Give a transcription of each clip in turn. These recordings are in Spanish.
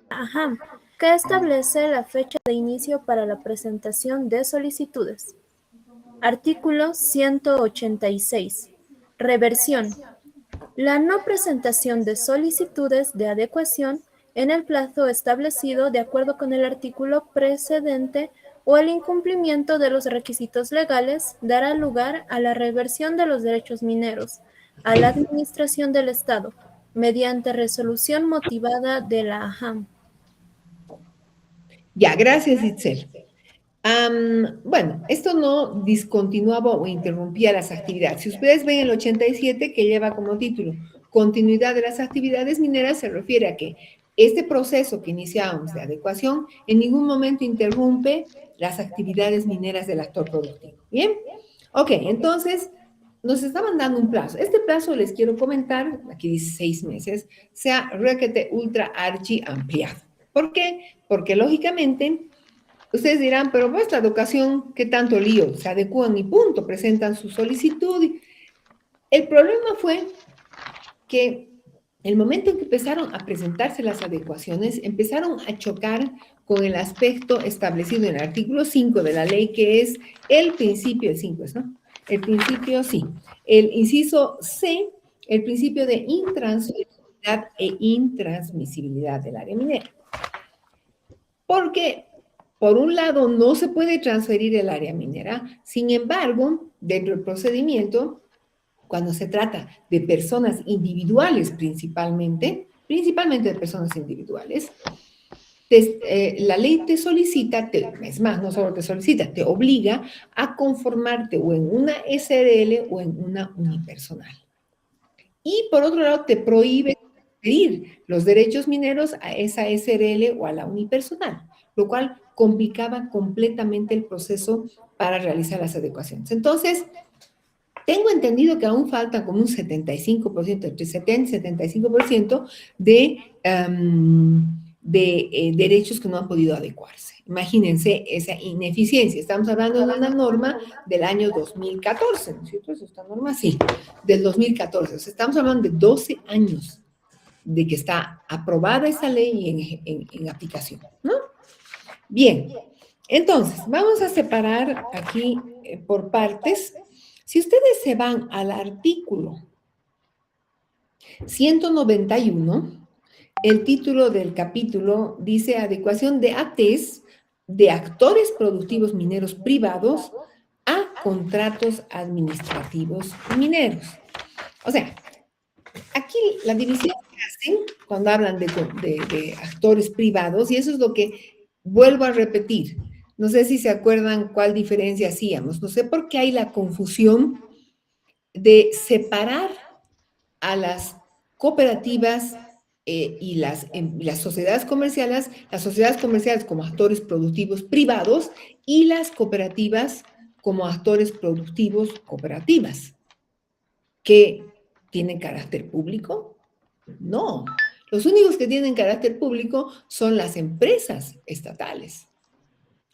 Ajá, que establece la fecha de inicio para la presentación de solicitudes. Artículo 186. Reversión. La no presentación de solicitudes de adecuación en el plazo establecido de acuerdo con el artículo precedente o el incumplimiento de los requisitos legales dará lugar a la reversión de los derechos mineros a la Administración del Estado mediante resolución motivada de la AJAM. Ya, gracias, Itzel. Bueno, esto no discontinuaba o interrumpía las actividades. Si ustedes ven el 87 que lleva como título Continuidad de las actividades mineras, se refiere a que este proceso que iniciábamos de adecuación en ningún momento interrumpe las actividades mineras del actor productivo. ¿Bien? Ok, entonces nos estaban dando un plazo. Este plazo les quiero comentar, aquí dice 6 meses, sea requete ultra archi ampliado. ¿Por qué? Porque lógicamente ustedes dirán, pero pues la educación, ¿qué tanto lío? Se adecúan y punto, presentan su solicitud. El problema fue que el momento en que empezaron a presentarse las adecuaciones, empezaron a chocar con el aspecto establecido en el artículo 5 de la ley, que es el principio, el 5 es, ¿no? El principio, sí. El inciso C, el principio de intransferibilidad e intransmisibilidad del área minera. Porque, por un lado, no se puede transferir el área minera, sin embargo, dentro del procedimiento, cuando se trata de personas individuales principalmente de personas individuales, la ley te solicita, es más, no solo te solicita, te obliga a conformarte o en una SRL o en una unipersonal. Y por otro lado, te prohíbe transferir los derechos mineros a esa SRL o a la unipersonal, lo cual complicaba completamente el proceso para realizar las adecuaciones. Entonces, tengo entendido que aún falta como un 75%, entre 70 y 75% de derechos que no han podido adecuarse. Imagínense esa ineficiencia. Estamos hablando de una norma del año 2014, ¿no es cierto? Esta norma sí, del 2014. O sea, estamos hablando de 12 años de que está aprobada esa ley en aplicación, ¿no? Bien, entonces, vamos a separar aquí por partes. Si ustedes se van al artículo 191, el título del capítulo dice adecuación de ATES de actores productivos mineros privados a contratos administrativos mineros. O sea, aquí la división que hacen cuando hablan de actores privados, y eso es lo que vuelvo a repetir. No sé si se acuerdan cuál diferencia hacíamos. No sé por qué hay la confusión de separar a las cooperativas y las sociedades comerciales como actores productivos privados y las cooperativas como actores productivos cooperativas, que tienen carácter público. No, los únicos que tienen carácter público son las empresas estatales,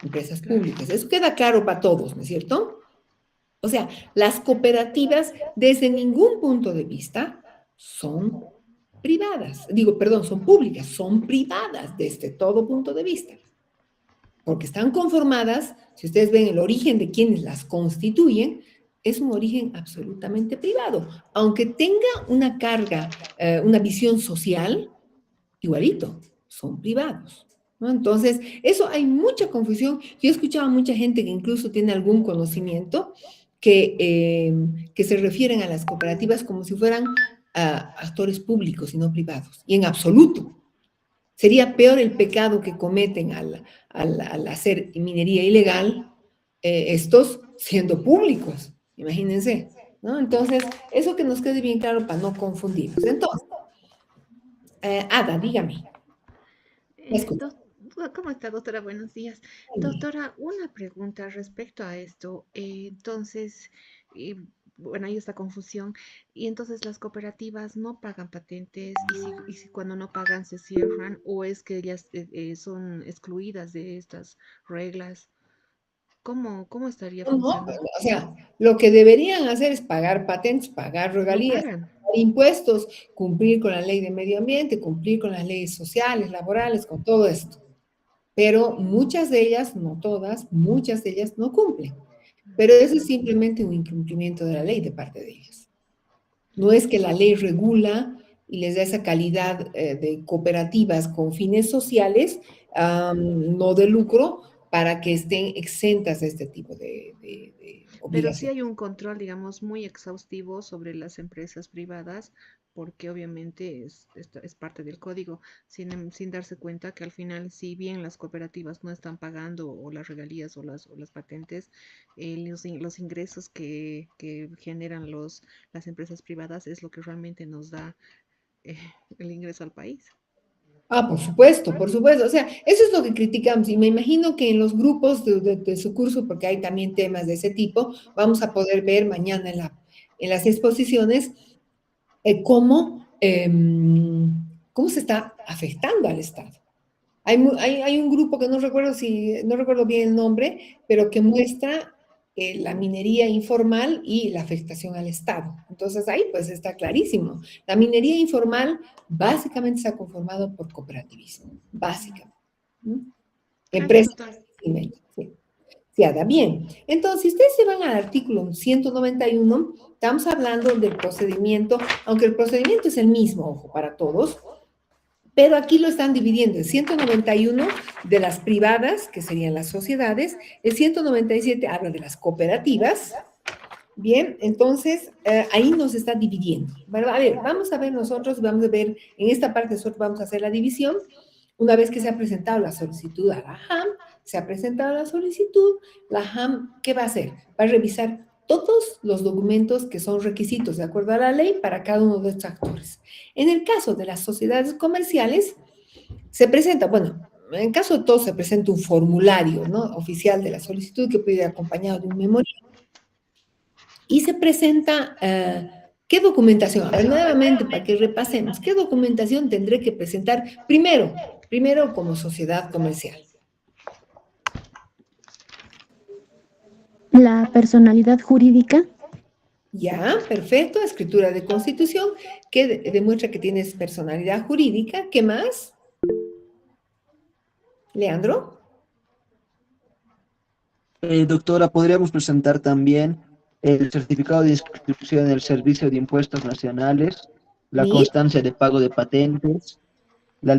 empresas públicas. Eso queda claro para todos, ¿no es cierto? O sea, las cooperativas, desde ningún punto de vista, son privadas. Son públicas, son privadas desde todo punto de vista. Porque están conformadas, si ustedes ven el origen de quienes las constituyen, es un origen absolutamente privado. Aunque tenga una carga, una visión social, igualito, son privados, ¿no? Entonces, eso hay mucha confusión. Yo he escuchado a mucha gente que incluso tiene algún conocimiento que se refieren a las cooperativas como si fueran actores públicos y no privados. Y en absoluto. Sería peor el pecado que cometen al hacer minería ilegal, estos siendo públicos, imagínense, ¿no? Entonces, eso que nos quede bien claro para no confundirnos. Entonces, Ada, dígame. ¿Cómo está, doctora? Buenos días. Doctora, una pregunta respecto a esto. Entonces, bueno, hay esta confusión. Y entonces las cooperativas no pagan patentes y si cuando no pagan se cierran o es que ellas son excluidas de estas reglas. ¿Cómo estaría No, funcionando? o sea, lo que deberían hacer es pagar patentes, pagar No regalías, pagan. impuestos, cumplir con la ley de medio ambiente, cumplir con las leyes sociales, laborales, con todo esto. Pero muchas de ellas, no todas, muchas de ellas no cumplen. Pero eso es simplemente un incumplimiento de la ley de parte de ellas. No es que la ley regula y les da esa calidad de cooperativas con fines sociales, no de lucro, para que estén exentas de este tipo de Pero sí obligaciones. hay un control, digamos, muy exhaustivo sobre las empresas privadas, porque obviamente es parte del código, sin darse cuenta que al final, si bien las cooperativas no están pagando o las regalías o las patentes, los ingresos que generan las empresas privadas es lo que realmente nos da eh, el ingreso al país. Ah, por supuesto, por supuesto. O sea, eso es lo que criticamos y me imagino que en los grupos de su curso, porque hay también temas de ese tipo, vamos a poder ver mañana en las exposiciones cómo se está afectando al Estado. Hay un grupo que no recuerdo bien el nombre, pero que muestra la minería informal y la afectación al Estado. Entonces ahí pues está clarísimo. La minería informal básicamente se ha conformado por cooperativismo, básicamente. ¿No? Gracias, Empresas, doctor. sí, se haga bien. Entonces, si ustedes se van al artículo 191, estamos hablando del procedimiento, aunque el procedimiento es el mismo, ojo, para todos, pero aquí lo están dividiendo. El 191 de las privadas, que serían las sociedades, el 197 habla de las cooperativas. Bien, entonces ahí nos está dividiendo. Bueno, a ver, vamos a ver nosotros, vamos a ver, en esta parte nosotros vamos a hacer la división. Una vez que se ha presentado la solicitud a la JAM, se ha presentado la solicitud, la JAM, ¿qué va a hacer? Va a revisar todos los documentos que son requisitos de acuerdo a la ley para cada uno de estos actores. En el caso de las sociedades comerciales, se presenta, bueno, en caso de todo se presenta un formulario, ¿no? Oficial de la solicitud que puede ir acompañado de un memorial y se presenta, ¿qué documentación? A ver, nuevamente, para que repasemos, ¿qué documentación tendré que presentar primero como sociedad comercial? La personalidad jurídica, Ya, perfecto, escritura de constitución que demuestra que tienes personalidad jurídica. ¿Qué más? Leandro. Doctora, podríamos presentar también el certificado de inscripción en el Servicio de Impuestos Nacionales, la Sí, constancia de pago de patentes, las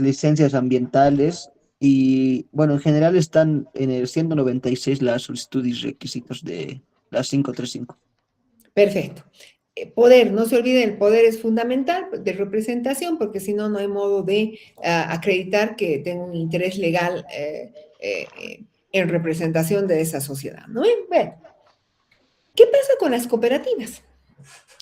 licencias ambientales y, bueno, en general están en el 196 la solicitud y requisitos de las 535. perfecto. Poder, no se olviden, el poder es fundamental de representación porque si no, no hay modo de acreditar que tengo un interés legal en representación de esa sociedad, ¿no? Bueno, ¿qué pasa con las cooperativas?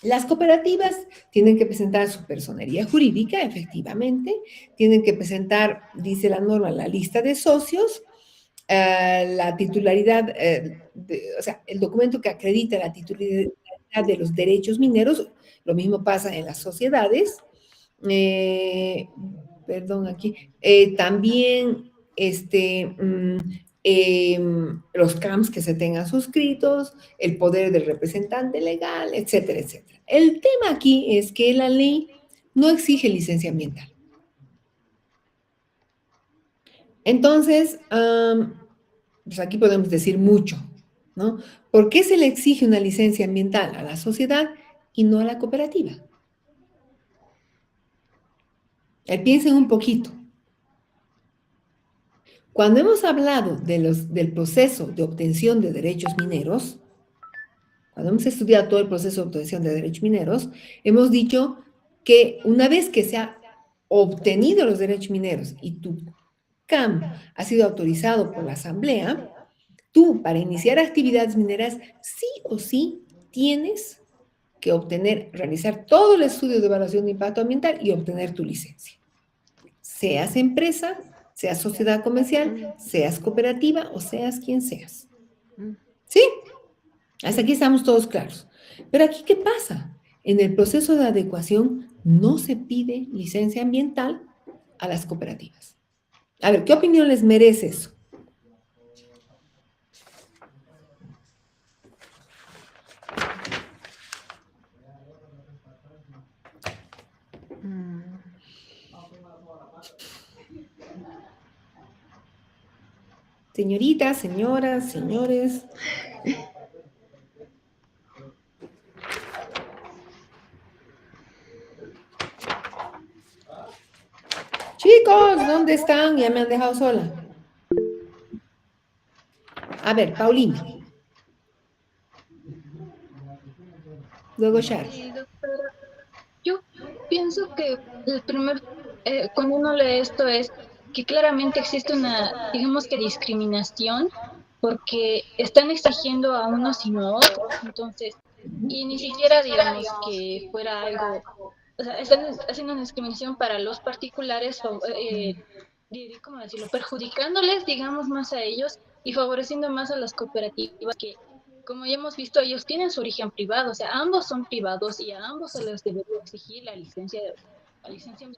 Las cooperativas tienen que presentar su personería jurídica, efectivamente, tienen que presentar, dice la norma, la lista de socios, la titularidad, o sea, el documento que acredita la titularidad de los derechos mineros, lo mismo pasa en las sociedades, eh, perdón, aquí, también los CAMS que se tengan suscritos, el poder del representante legal, etcétera, etcétera. El tema aquí es que la ley no exige licencia ambiental. Entonces, pues aquí podemos decir mucho, ¿no? ¿Por qué se le exige una licencia ambiental a la sociedad y no a la cooperativa? Piensen un poquito. Cuando hemos hablado del proceso de obtención de derechos mineros, cuando hemos estudiado todo el proceso de obtención de derechos mineros, hemos dicho que una vez que se ha obtenido los derechos mineros y tu CAM ha sido autorizado por la Asamblea, tú para iniciar actividades mineras sí o sí tienes que realizar todo el estudio de evaluación de impacto ambiental y obtener tu licencia. Seas empresa, seas sociedad comercial, Mm, seas cooperativa o seas quien seas. mm, ¿Sí? Hasta aquí estamos todos claros. Pero aquí, ¿qué pasa? En el proceso de adecuación no se pide licencia ambiental a las cooperativas. A ver, ¿qué opinión les merece eso? Mm, Señoritas, señoras, señores. Chicos, ¿dónde están? Ya me han dejado sola. A ver, Paulina. Luego Sharon. Doctora, yo pienso que el primer, cuando uno lee esto es que claramente existe una, digamos que discriminación, porque están exigiendo a unos y no a otros. Entonces, y ni siquiera digamos que fuera algo, o sea, están haciendo una discriminación para los particulares, ¿cómo decirlo? Perjudicándoles, digamos, más a ellos y favoreciendo más a las cooperativas que, como ya hemos visto, ellos tienen su origen privado, o sea, ambos son privados y a ambos se les debería exigir la licencia ambiental,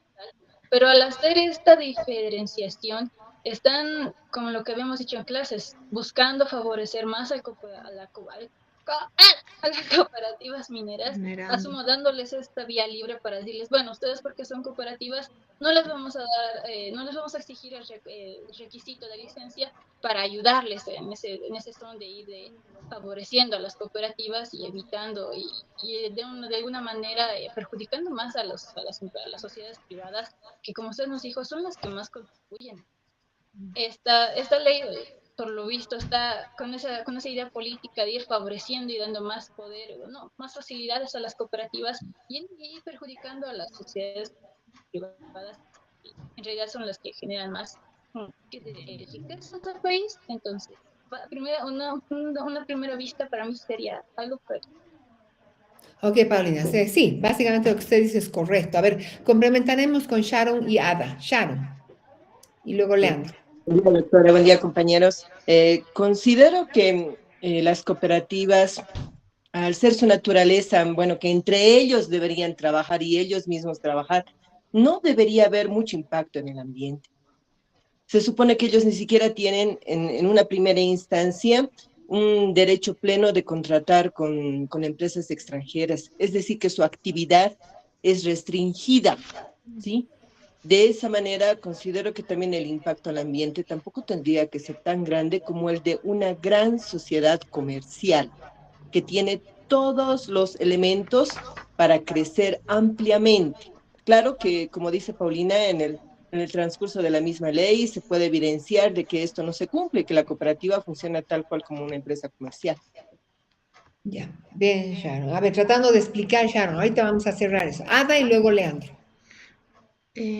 pero al hacer esta diferenciación, están, como lo que habíamos dicho en clases, buscando favorecer más a las cooperativas mineras, generando. asumo dándoles esta vía libre para decirles, bueno, ustedes porque son cooperativas, no les vamos a dar, no les vamos a exigir el requisito de licencia para ayudarles en ese son de ir favoreciendo a las cooperativas y evitando y de alguna manera perjudicando más a las sociedades privadas que, como usted nos dijo, son las que más contribuyen. Esta ley, por lo visto, está con esa idea política de ir favoreciendo y dando más poder, no, más facilidades a las cooperativas y perjudicando a las sociedades privadas, que en realidad son las que generan más riqueza al país. Entonces, una primera vista para mí sería algo fuerte. Ok, Paulina. Sí, básicamente lo que usted dice es correcto. A ver, complementaremos con Sharon y Ada. Sharon. Y luego Leandro. Buen día, doctora. Buen día, compañeros. Considero que las cooperativas, al ser su naturaleza, bueno, que entre ellos deberían trabajar y ellos mismos trabajar, no debería haber mucho impacto en el ambiente. Se supone que ellos ni siquiera tienen en una primera instancia un derecho pleno de contratar con empresas extranjeras, es decir, que su actividad es restringida, ¿sí? De esa manera, considero que también el impacto al ambiente tampoco tendría que ser tan grande como el de una gran sociedad comercial que tiene todos los elementos para crecer ampliamente. Claro que, como dice Paulina, en el transcurso de la misma ley se puede evidenciar de que esto no se cumple, que la cooperativa funciona tal cual como una empresa comercial. Ya, bien, Sharon. A ver, tratando de explicar, Sharon. Ahorita vamos a cerrar eso. Ada y luego Leandro.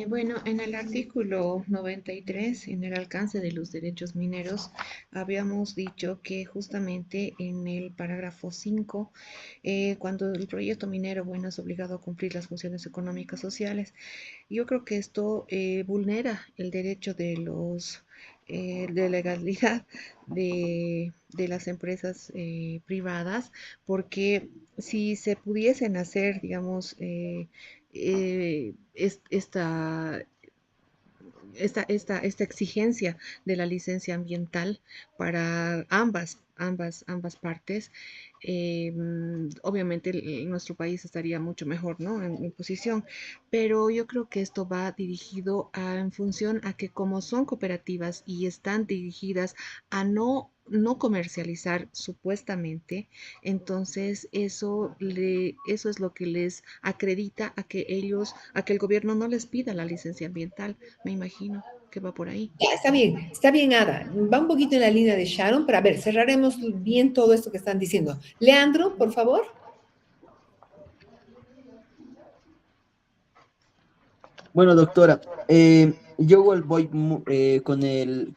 Bueno, en el artículo 93, en el alcance de los derechos mineros, habíamos dicho que justamente en el parágrafo 5, cuando el proyecto minero, bueno, es obligado a cumplir las funciones económicas sociales, yo creo que esto vulnera el derecho de legalidad de las empresas privadas, porque si se pudiesen hacer, digamos, esta exigencia de la licencia ambiental para ambas partes, obviamente nuestro país estaría mucho mejor, ¿no? En posición, pero yo creo que esto va dirigido en función a que como son cooperativas y están dirigidas a no comercializar supuestamente, entonces eso es lo que les acredita a que el gobierno no les pida la licencia ambiental. Me imagino que va por ahí. Ya, está bien, Ada. Va un poquito en la línea de Sharon, pero a ver, cerraremos bien todo esto que están diciendo. Leandro, por favor. Bueno, doctora, yo voy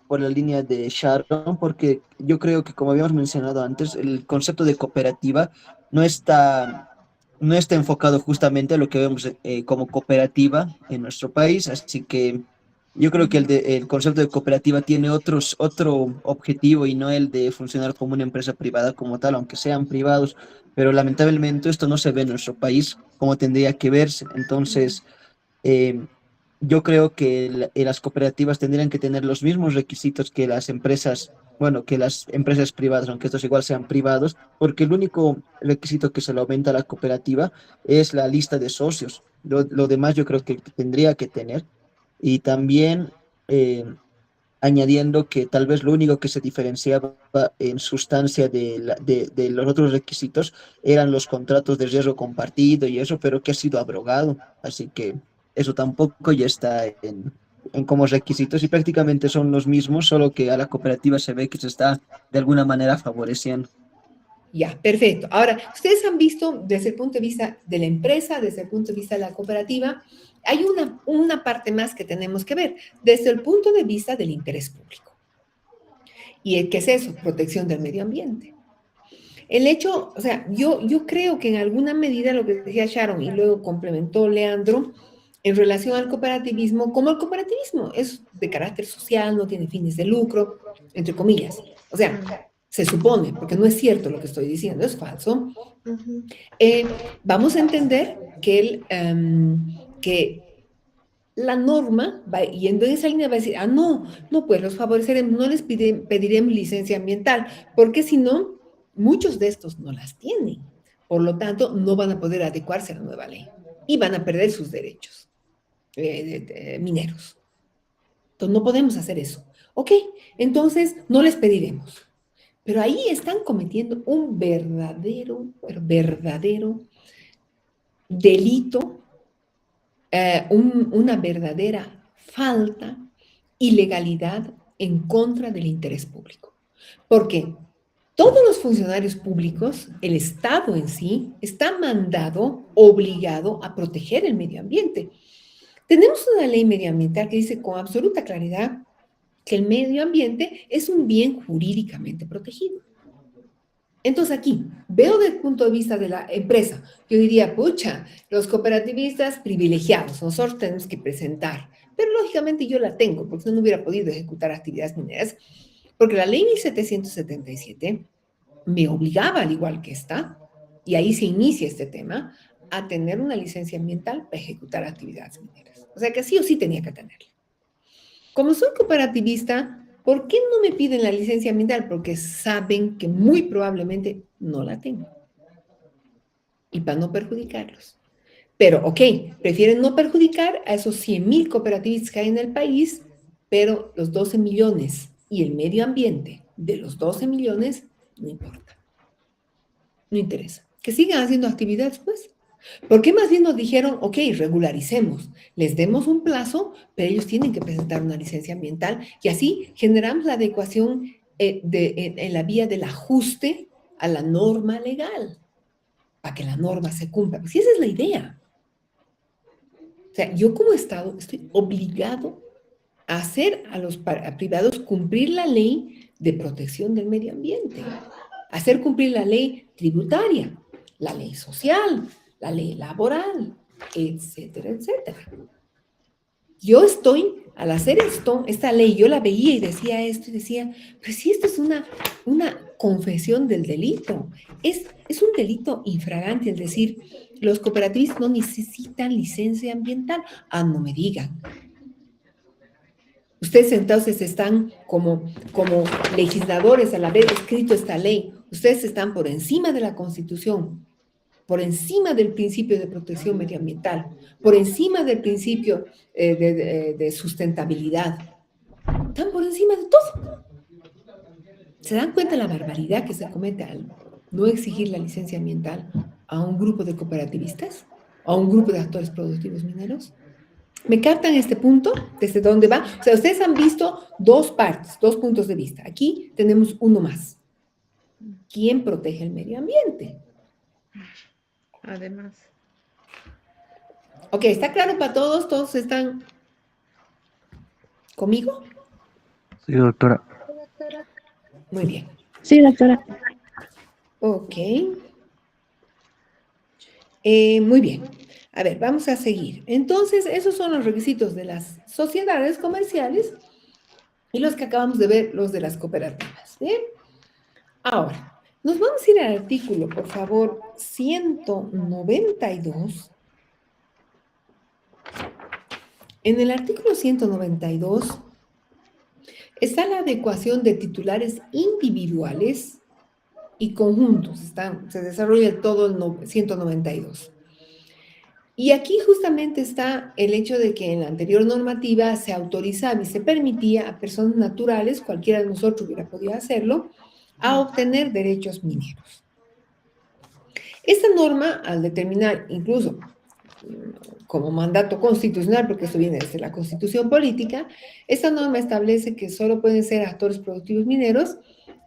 por la línea de Sharon porque yo creo que, como habíamos mencionado antes, el concepto de cooperativa no está, no está enfocado justamente a lo que vemos como cooperativa en nuestro país, así que yo creo que el concepto de cooperativa tiene otro objetivo y no el de funcionar como una empresa privada como tal, aunque sean privados, pero lamentablemente esto no se ve en nuestro país como tendría que verse. Entonces, eh, yo creo que las cooperativas tendrían que tener los mismos requisitos que las empresas, bueno, que las empresas privadas, aunque estos igual sean privados, porque el único requisito que se le aumenta a la cooperativa es la lista de socios. Lo demás yo creo que tendría que tener. Y también añadiendo que tal vez lo único que se diferenciaba en sustancia de los otros requisitos eran los contratos de riesgo compartido y eso, pero que ha sido abrogado. Así que eso tampoco ya está en como requisitos y prácticamente son los mismos, solo que a la cooperativa se ve que se está de alguna manera favoreciendo. Ya, perfecto. Ahora, ustedes han visto desde el punto de vista de la empresa, desde el punto de vista de la cooperativa, hay una parte más que tenemos que ver, desde el punto de vista del interés público. ¿Y qué es eso? Protección del medio ambiente. El hecho, o sea, yo creo que en alguna medida lo que decía Sharon y luego complementó Leandro, en relación al cooperativismo, como el cooperativismo es de carácter social, no tiene fines de lucro, entre comillas. O sea, se supone, porque no es cierto lo que estoy diciendo, es falso. Vamos a entender que la norma, y en esa línea va a decir, no, pues los favoreceremos, no les pediremos licencia ambiental, porque si no, muchos de estos no las tienen. Por lo tanto, no van a poder adecuarse a la nueva ley y van a perder sus derechos mineros. Entonces, no podemos hacer eso. Ok, entonces no les pediremos. Pero ahí están cometiendo un verdadero delito, una verdadera falta, ilegalidad en contra del interés público. Porque todos los funcionarios públicos, el Estado en sí, está mandado, obligado a proteger el medio ambiente. Tenemos una ley medioambiental que dice con absoluta claridad que el medio ambiente es un bien jurídicamente protegido. Entonces aquí, veo desde el punto de vista de la empresa, yo diría, pucha, los cooperativistas privilegiados, nosotros tenemos que presentar, pero lógicamente yo la tengo, porque no hubiera podido ejecutar actividades mineras, porque la ley 1777 me obligaba, al igual que esta, y ahí se inicia este tema, a tener una licencia ambiental para ejecutar actividades mineras. O sea que sí o sí tenía que tenerla. Como soy cooperativista, ¿por qué no me piden la licencia ambiental? Porque saben que muy probablemente no la tengo. Y para no perjudicarlos. Pero, ok, prefieren no perjudicar a esos 100,000 cooperativistas que hay en el país, pero los 12 millones y el medio ambiente de los 12 millones no importa. No interesa. Que sigan haciendo actividades, pues. ¿Por qué más bien nos dijeron, ok, regularicemos, les demos un plazo, pero ellos tienen que presentar una licencia ambiental y así generamos la adecuación en la vía del ajuste a la norma legal, para que la norma se cumpla? Pues sí, esa es la idea. O sea, yo como Estado estoy obligado a hacer a privados cumplir la ley de protección del medio ambiente, hacer cumplir la ley tributaria, la ley social, la ley laboral, etcétera, etcétera. Yo estoy, al hacer esta ley, yo la veía y decía esto, y decía, pues sí, esto es una confesión del delito. Es un delito infragante, es decir, los cooperativistas no necesitan licencia ambiental. No me digan. Ustedes entonces están como legisladores al haber escrito esta ley, ustedes están por encima de la Constitución, por encima del principio de protección medioambiental, por encima del principio de sustentabilidad. Están por encima de todo. ¿Se dan cuenta de la barbaridad que se comete al no exigir la licencia ambiental a un grupo de cooperativistas, a un grupo de actores productivos mineros? ¿Me captan este punto? ¿Desde dónde va? O sea, ustedes han visto dos partes, dos puntos de vista. Aquí tenemos uno más. ¿Quién protege el medio ambiente? Además. Ok, ¿está claro para todos? ¿Todos están conmigo? Sí, doctora. Muy bien. Sí, doctora. Ok. Muy bien. A ver, vamos a seguir. Entonces, esos son los requisitos de las sociedades comerciales y los que acabamos de ver, los de las cooperativas. ¿Bien? Ahora, nos vamos a ir al artículo, por favor, 192. En el artículo 192 está la adecuación de titulares individuales y conjuntos. Se desarrolla todo el 192. Y aquí justamente está el hecho de que en la anterior normativa se autorizaba y se permitía a personas naturales, cualquiera de nosotros hubiera podido hacerlo, a obtener derechos mineros. Esta norma, al determinar incluso como mandato constitucional, porque esto viene desde la Constitución política, esta norma establece que solo pueden ser actores productivos mineros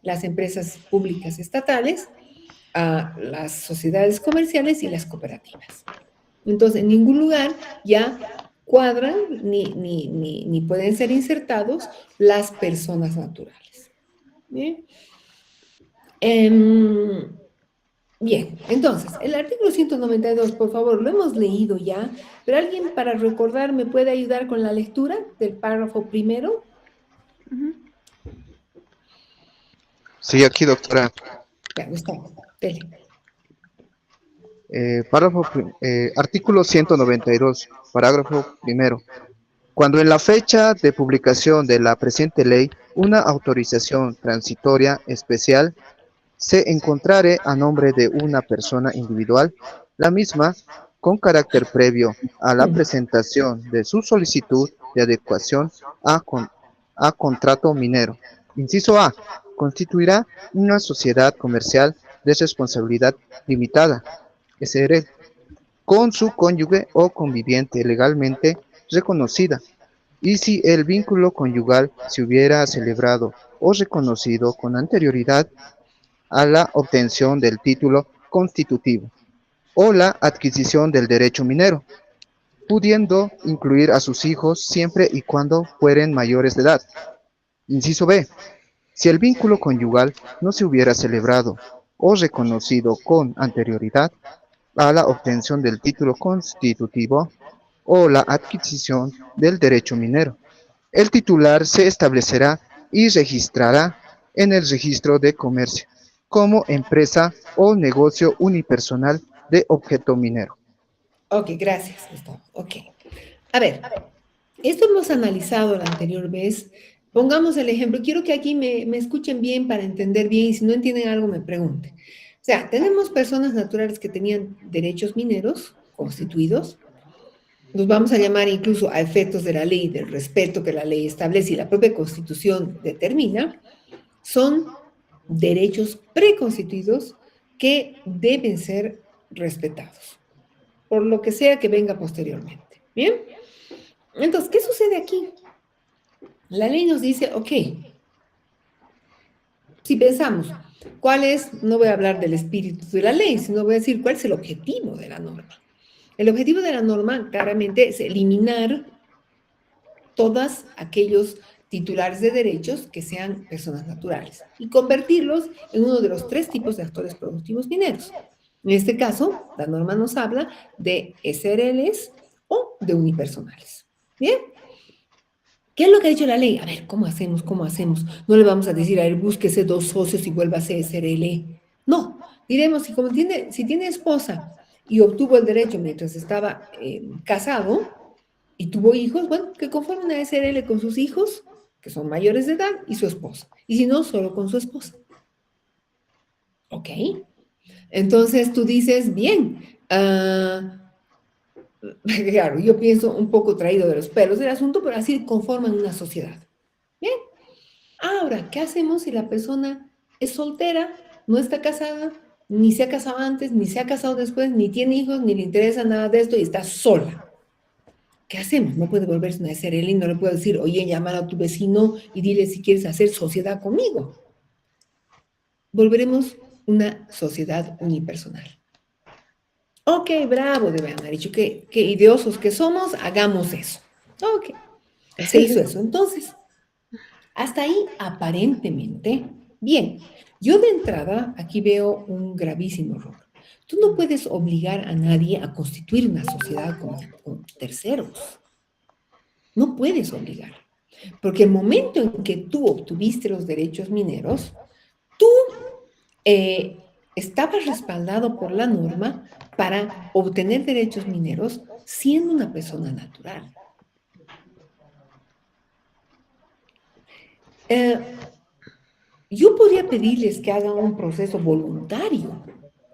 las empresas públicas estatales, las sociedades comerciales y las cooperativas. Entonces, en ningún lugar ya cuadran ni pueden ser insertados las personas naturales. Bien. Bien, entonces, el artículo 192, por favor, lo hemos leído ya, pero alguien para recordar me puede ayudar con la lectura del párrafo primero. Sí, aquí, doctora. Ya, está, dele. Artículo 192, parágrafo primero. Cuando en la fecha de publicación de la presente ley una autorización transitoria especial se encontrare a nombre de una persona individual, la misma, con carácter previo a la presentación de su solicitud de adecuación a contrato minero. Inciso A. Constituirá una sociedad comercial de responsabilidad limitada, SRL, con su cónyuge o conviviente legalmente reconocida, y si el vínculo conyugal se hubiera celebrado o reconocido con anterioridad a la obtención del título constitutivo o la adquisición del derecho minero, pudiendo incluir a sus hijos siempre y cuando fueren mayores de edad. Inciso B. Si el vínculo conyugal no se hubiera celebrado o reconocido con anterioridad a la obtención del título constitutivo o la adquisición del derecho minero, el titular se establecerá y registrará en el registro de comercio como empresa o negocio unipersonal de objeto minero. Ok, gracias, Gustavo. Ok. A ver, esto hemos analizado la anterior vez. Pongamos el ejemplo. Quiero que aquí me escuchen bien para entender bien y si no entienden algo me pregunten. O sea, tenemos personas naturales que tenían derechos mineros constituidos. Los vamos a llamar incluso a efectos de la ley, del respeto que la ley establece y la propia Constitución determina. Son derechos preconstituidos que deben ser respetados, por lo que sea que venga posteriormente. ¿Bien? Entonces, ¿qué sucede aquí? La ley nos dice, ok, si pensamos, ¿cuál es? No voy a hablar del espíritu de la ley, sino voy a decir cuál es el objetivo de la norma. El objetivo de la norma claramente es eliminar todos aquellos titulares de derechos que sean personas naturales y convertirlos en uno de los 3 tipos de actores productivos mineros. En este caso, la norma nos habla de SRLs o de unipersonales. ¿Bien? ¿Qué es lo que ha dicho la ley? A ver, ¿cómo hacemos? ¿Cómo hacemos? No le vamos a decir, a ver, búsquese 2 socios y vuelva a ser SRL. No, diremos, si tiene esposa y obtuvo el derecho mientras estaba casado y tuvo hijos, bueno, que conforme una SRL con sus hijos, que son mayores de edad, y su esposa. Y si no, solo con su esposa. ¿Ok? Entonces tú dices, bien, claro, yo pienso un poco traído de los pelos del asunto, pero así conforman una sociedad. Bien. Ahora, ¿qué hacemos si la persona es soltera, no está casada, ni se ha casado antes, ni se ha casado después, ni tiene hijos, ni le interesa nada de esto y está sola? ¿Qué hacemos? No puede volverse una SRL y no le puedo decir, oye, llamar a tu vecino y dile si quieres hacer sociedad conmigo. Volveremos una sociedad unipersonal. Ok, bravo, debe haber dicho, qué idiosos que somos, hagamos eso. Ok, se hizo eso. Entonces, hasta ahí aparentemente, bien. Yo de entrada aquí veo un gravísimo error. Tú no puedes obligar a nadie a constituir una sociedad con terceros. No puedes obligar. Porque el momento en que tú obtuviste los derechos mineros, tú estabas respaldado por la norma para obtener derechos mineros siendo una persona natural. Yo podría pedirles que hagan un proceso voluntario,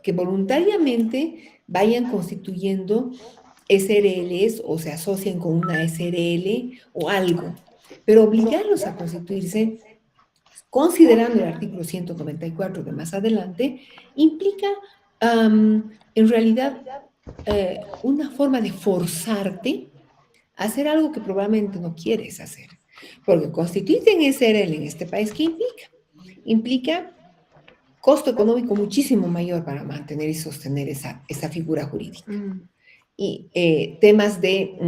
que voluntariamente vayan constituyendo SRLs o se asocian con una SRL o algo, pero obligarlos a constituirse, considerando el artículo 194 de más adelante, implica en realidad una forma de forzarte a hacer algo que probablemente no quieres hacer. Porque constituirte en SRL en este país, ¿qué implica? Implica costo económico muchísimo mayor para mantener y sostener esa figura jurídica. Y temas de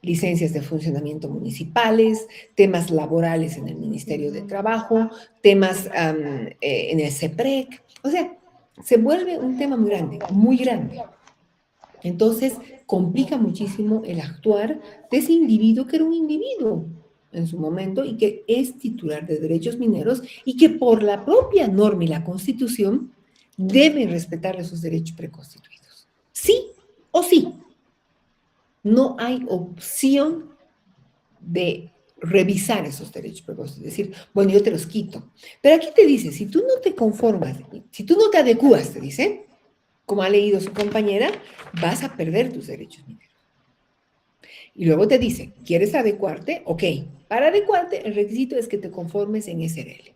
licencias de funcionamiento municipales, temas laborales en el Ministerio de Trabajo, temas en el CEPREC. O sea, se vuelve un tema muy grande, muy grande. Entonces, complica muchísimo el actuar de ese individuo que era un individuo en su momento y que es titular de derechos mineros y que por la propia norma y la Constitución debe respetarle sus derechos preconstituidos. Sí o sí. No hay opción de revisar esos derechos preconstituidos. Es decir, bueno, yo te los quito. Pero aquí te dice, si tú no te conformas, si tú no te adecuas, te dice, como ha leído su compañera, vas a perder tus derechos mineros. Y luego te dice, ¿quieres adecuarte? Ok, para adecuarte el requisito es que te conformes en SRL.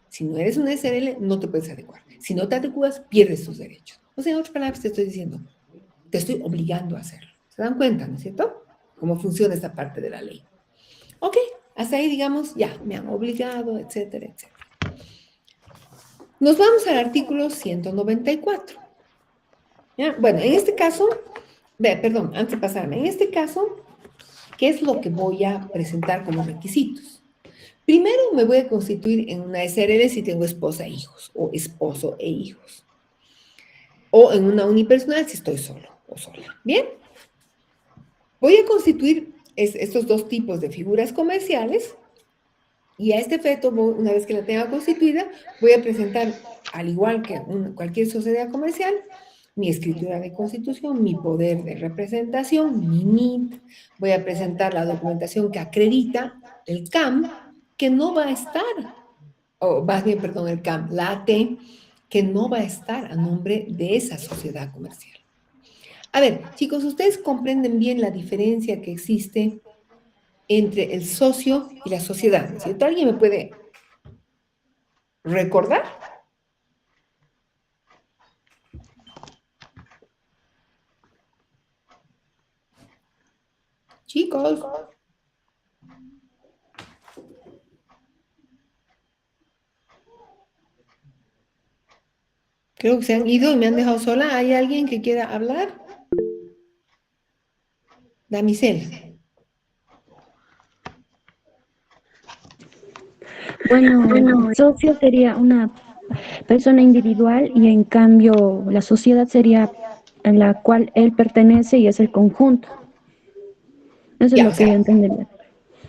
Si no eres un SRL, no te puedes adecuar. Si no te adecuas, pierdes tus derechos. O sea, en otras palabras te estoy diciendo, te estoy obligando a hacerlo. ¿Se dan cuenta, no es cierto? Cómo funciona esta parte de la ley. Ok, hasta ahí digamos, ya, me han obligado, etcétera, etcétera. Nos vamos al artículo 194. ¿Ya? Bueno, en este caso, perdón, antes de pasarme, en este caso, ¿qué es lo que voy a presentar como requisitos? Primero me voy a constituir en una SRL si tengo esposa e hijos, o esposo e hijos. O en una unipersonal si estoy solo o sola. ¿Bien? Voy a constituir estos dos tipos de figuras comerciales y a este efecto, una vez que la tenga constituida, voy a presentar, al igual que cualquier sociedad comercial, mi escritura de constitución, mi poder de representación, mi NIT, voy a presentar la documentación que acredita el CAM, que no va a estar, o más bien, perdón, el CAM, la AT, que no va a estar a nombre de esa sociedad comercial. A ver, chicos, ¿ustedes comprenden bien la diferencia que existe entre el socio y la sociedad? ¿No es cierto? ¿Alguien me puede recordar? Chicos. Creo que se han ido y me han dejado sola. ¿Hay alguien que quiera hablar? Damisela. Bueno, el socio sería una persona individual y en cambio la sociedad sería en la cual él pertenece y es el conjunto. Eso es Ya, lo o que yo sea, entendería.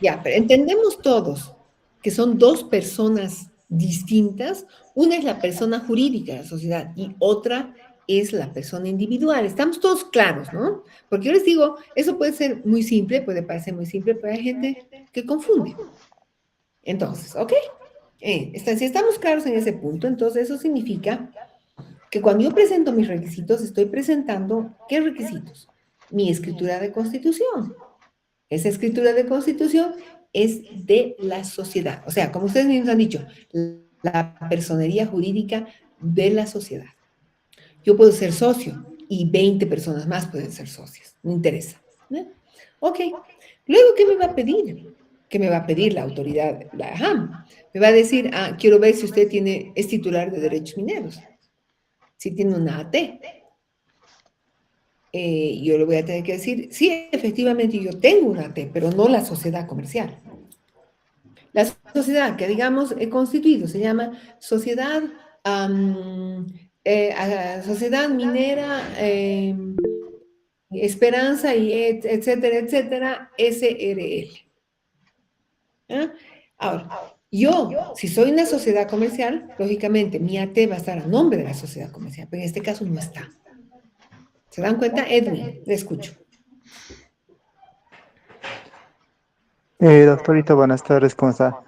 ya, pero entendemos todos que son dos personas distintas. Una es la persona jurídica de la sociedad y otra es la persona individual. Estamos todos claros, ¿no? Porque yo les digo, eso puede ser muy simple, puede parecer muy simple, pero hay gente que confunde. Entonces, ¿ok? Si estamos claros en ese punto, entonces eso significa que cuando yo presento mis requisitos, estoy presentando, ¿qué requisitos? Mi escritura de constitución. Esa escritura de constitución es de la sociedad. O sea, como ustedes mismos han dicho, la personería jurídica de la sociedad. Yo puedo ser socio y 20 personas más pueden ser socias. No interesa. ¿No? Ok. Luego, ¿qué me va a pedir? ¿Qué me va a pedir la autoridad, la AHAM? Me va a decir, quiero ver si usted es titular de derechos mineros. Si tiene una AT. Yo le voy a tener que decir, sí, efectivamente yo tengo una AT, pero no la sociedad comercial. La sociedad que, digamos, he constituido se llama Sociedad, Sociedad Minera Esperanza, y etcétera, etcétera, SRL. ¿Ah? Ahora, yo, si soy una sociedad comercial, lógicamente mi AT va a estar a nombre de la sociedad comercial, pero en este caso no está. ¿Se dan cuenta? Edwin, le escucho. Doctorita, buenas tardes, ¿cómo está?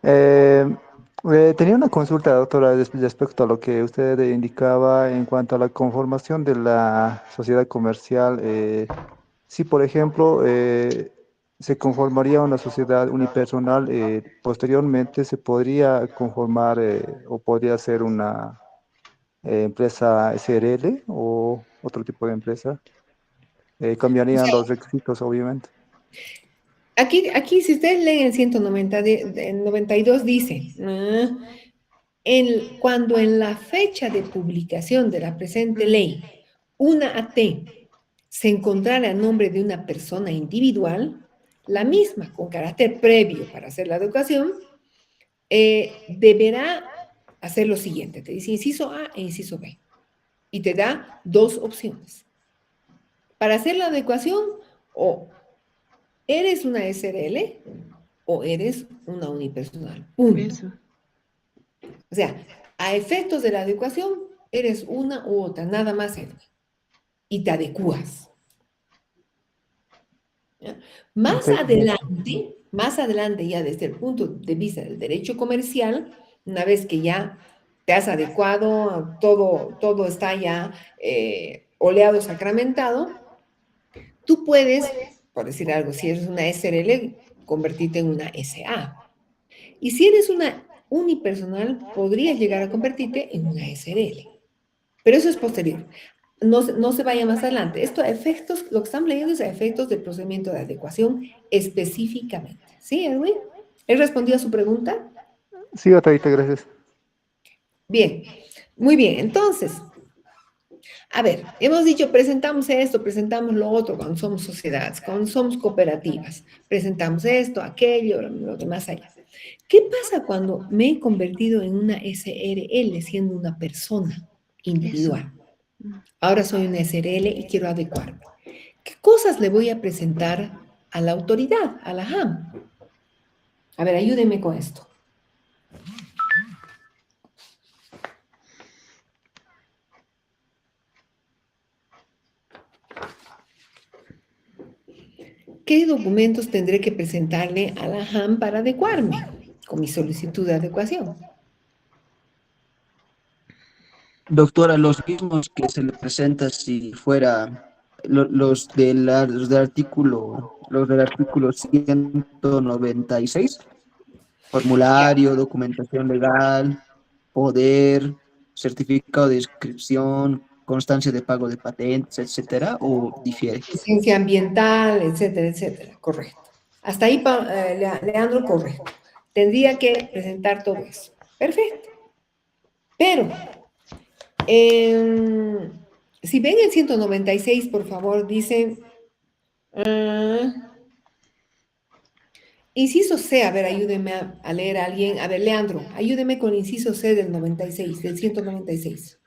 Tenía una consulta, doctora, respecto a lo que usted indicaba en cuanto a la conformación de la sociedad comercial. si por ejemplo se conformaría una sociedad unipersonal, posteriormente se podría conformar o podría ser una empresa SRL o otro tipo de empresa. O Cambiarían sea, los requisitos, obviamente. aquí si ustedes leen el 190 el 92 dice, cuando en la fecha de publicación de la presente ley una AT se encontrara a nombre de una persona individual, la misma con carácter previo para hacer la adecuación, deberá hacer lo siguiente. Te dice inciso A e inciso B. Y te da dos opciones. Para hacer la adecuación, o eres una SRL o eres una unipersonal. Punto. Eso. O sea, a efectos de la adecuación, eres una u otra, nada más eres. Y te adecuas. ¿Ya? Ok. Más adelante, ya desde el punto de vista del derecho comercial, una vez que ya te has adecuado, todo está ya oleado, sacramentado, tú puedes, por decir algo, si eres una SRL, convertirte en una SA. Y si eres una unipersonal, podrías llegar a convertirte en una SRL. Pero eso es posterior. No se vaya más adelante. Esto a efectos, lo que estamos leyendo es a efectos del procedimiento de adecuación específicamente. ¿Sí, Edwin? ¿He respondido a su pregunta? Sí, Otaita, gracias. Bien, muy bien. Entonces, a ver, hemos dicho, presentamos esto, presentamos lo otro cuando somos sociedades, cuando somos cooperativas. Presentamos esto, aquello, lo demás allá. ¿Qué pasa cuando me he convertido en una SRL siendo una persona Eso. individual? Ahora soy una SRL y quiero adecuarme. ¿Qué cosas le voy a presentar a la autoridad, a la JAM? A ver, ayúdenme con esto. ¿Qué documentos tendré que presentarle a la JAM para adecuarme con mi solicitud de adecuación? Doctora, los mismos que se le presenta si fuera los del artículo 196, Ya. formulario, documentación legal, poder, certificado de inscripción, constancia de pago de patentes, etcétera, o difiere. Ciencia ambiental, etcétera, etcétera. Correcto. Hasta ahí, Leandro, correcto. Tendría que presentar todo eso. Perfecto. Pero, si ven el 196, por favor, dice, inciso C, a ver, ayúdeme a leer a alguien. A ver, Leandro, ayúdeme con el inciso C del 96, del 196.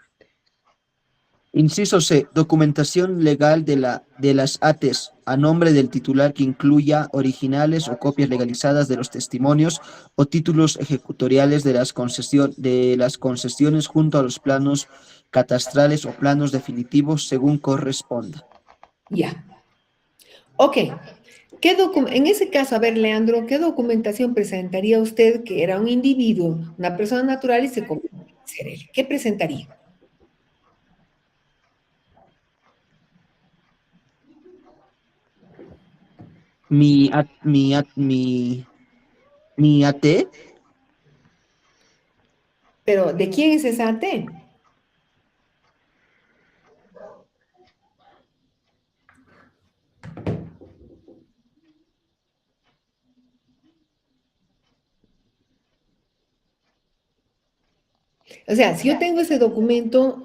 Inciso C. Documentación legal de las ATES a nombre del titular que incluya originales o copias legalizadas de los testimonios o títulos ejecutoriales de las concesiones junto a los planos catastrales o planos definitivos según corresponda. Ya. Ok. En ese caso, a ver, Leandro, ¿qué documentación presentaría usted que era un individuo, una persona natural y se convirtió en SRL? ¿Qué presentaría? Mi, A- mi, A- mi AT, Pero, ¿de quién es esa AT? O sea, si yo tengo ese documento,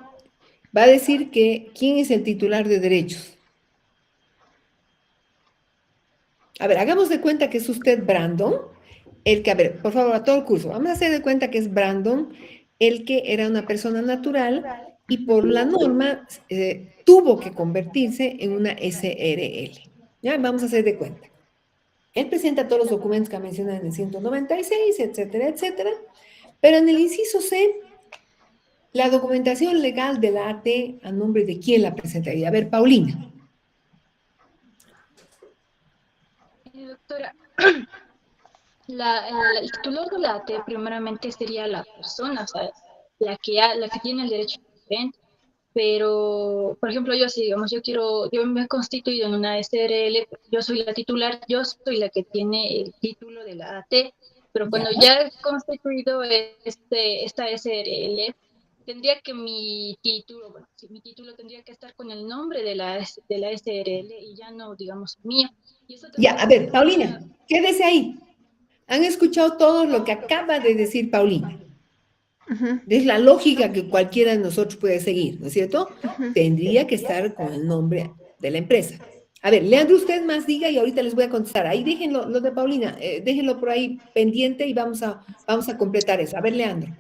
va a decir que quién es el titular de derechos. A ver, hagamos de cuenta que es usted Brandon, el que, a ver, por favor, a todo el curso, vamos a hacer de cuenta que es Brandon, el que era una persona natural y por la norma tuvo que convertirse en una SRL. Ya, vamos a hacer de cuenta. Él presenta todos los documentos que menciona en el 196, etcétera, etcétera, pero en el inciso C, la documentación legal de la AT, ¿a nombre de quién la presentaría? A ver, Paulina. Doctora, el titular de la AT primeramente sería la persona, o sea, la que tiene el derecho preferente. pero, por ejemplo, yo sí, digamos, yo me he constituido en una SRL, yo soy la titular, yo soy la que tiene el título de la AT, pero cuando ya he constituido esta SRL, tendría que mi título, bueno, sí, mi título tendría que estar con el nombre de la SRL y ya no, digamos, mío. Y eso Ya, tendría a que ver, ser Paulina, quédese ahí. Han escuchado todo lo que acaba de decir Paulina. Ujú, Es la lógica que cualquiera de nosotros puede seguir, ¿no es cierto? ujú. Tendría que estar con el nombre de la empresa. A ver, Leandro, usted más diga y ahorita les voy a contestar. Ahí déjenlo, lo de Paulina, déjenlo por ahí pendiente y vamos a completar eso. A ver, Leandro.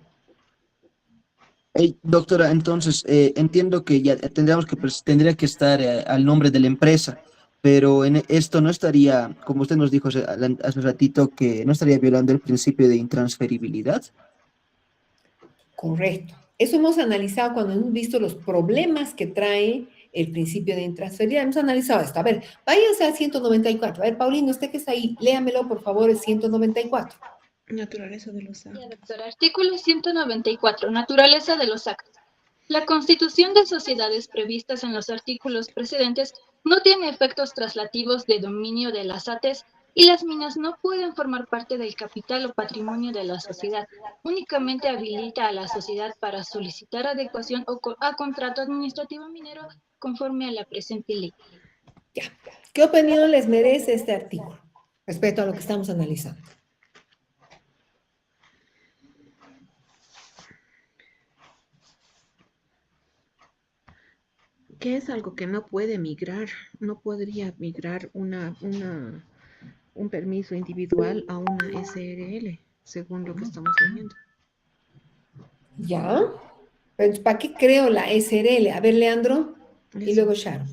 Doctora, entonces entiendo que ya tendría que estar al nombre de la empresa, pero en esto no estaría, como usted nos dijo hace ratito, que no estaría violando el principio de intransferibilidad. Correcto. Eso hemos analizado cuando hemos visto los problemas que trae el principio de intransferibilidad. Hemos analizado esto. A ver, váyanse al 194. A ver, Paulina, usted que está ahí, léamelo, por favor, el 194. Naturaleza de los Ya, actos. doctora. Artículo 194. Naturaleza de los actos. La constitución de sociedades previstas en los artículos precedentes no tiene efectos traslativos de dominio de las ATES y las minas no pueden formar parte del capital o patrimonio de la sociedad. Únicamente habilita a la sociedad para solicitar adecuación a contrato administrativo minero conforme a la presente ley. Ya. ¿Qué opinión les merece este artículo respecto a lo que estamos analizando? Que es algo que no puede migrar, no podría migrar un permiso individual a una SRL, según lo que estamos leyendo. ¿Ya? Pero, ¿para qué creo la SRL? A ver, Leandro, y Eso. luego Sharon.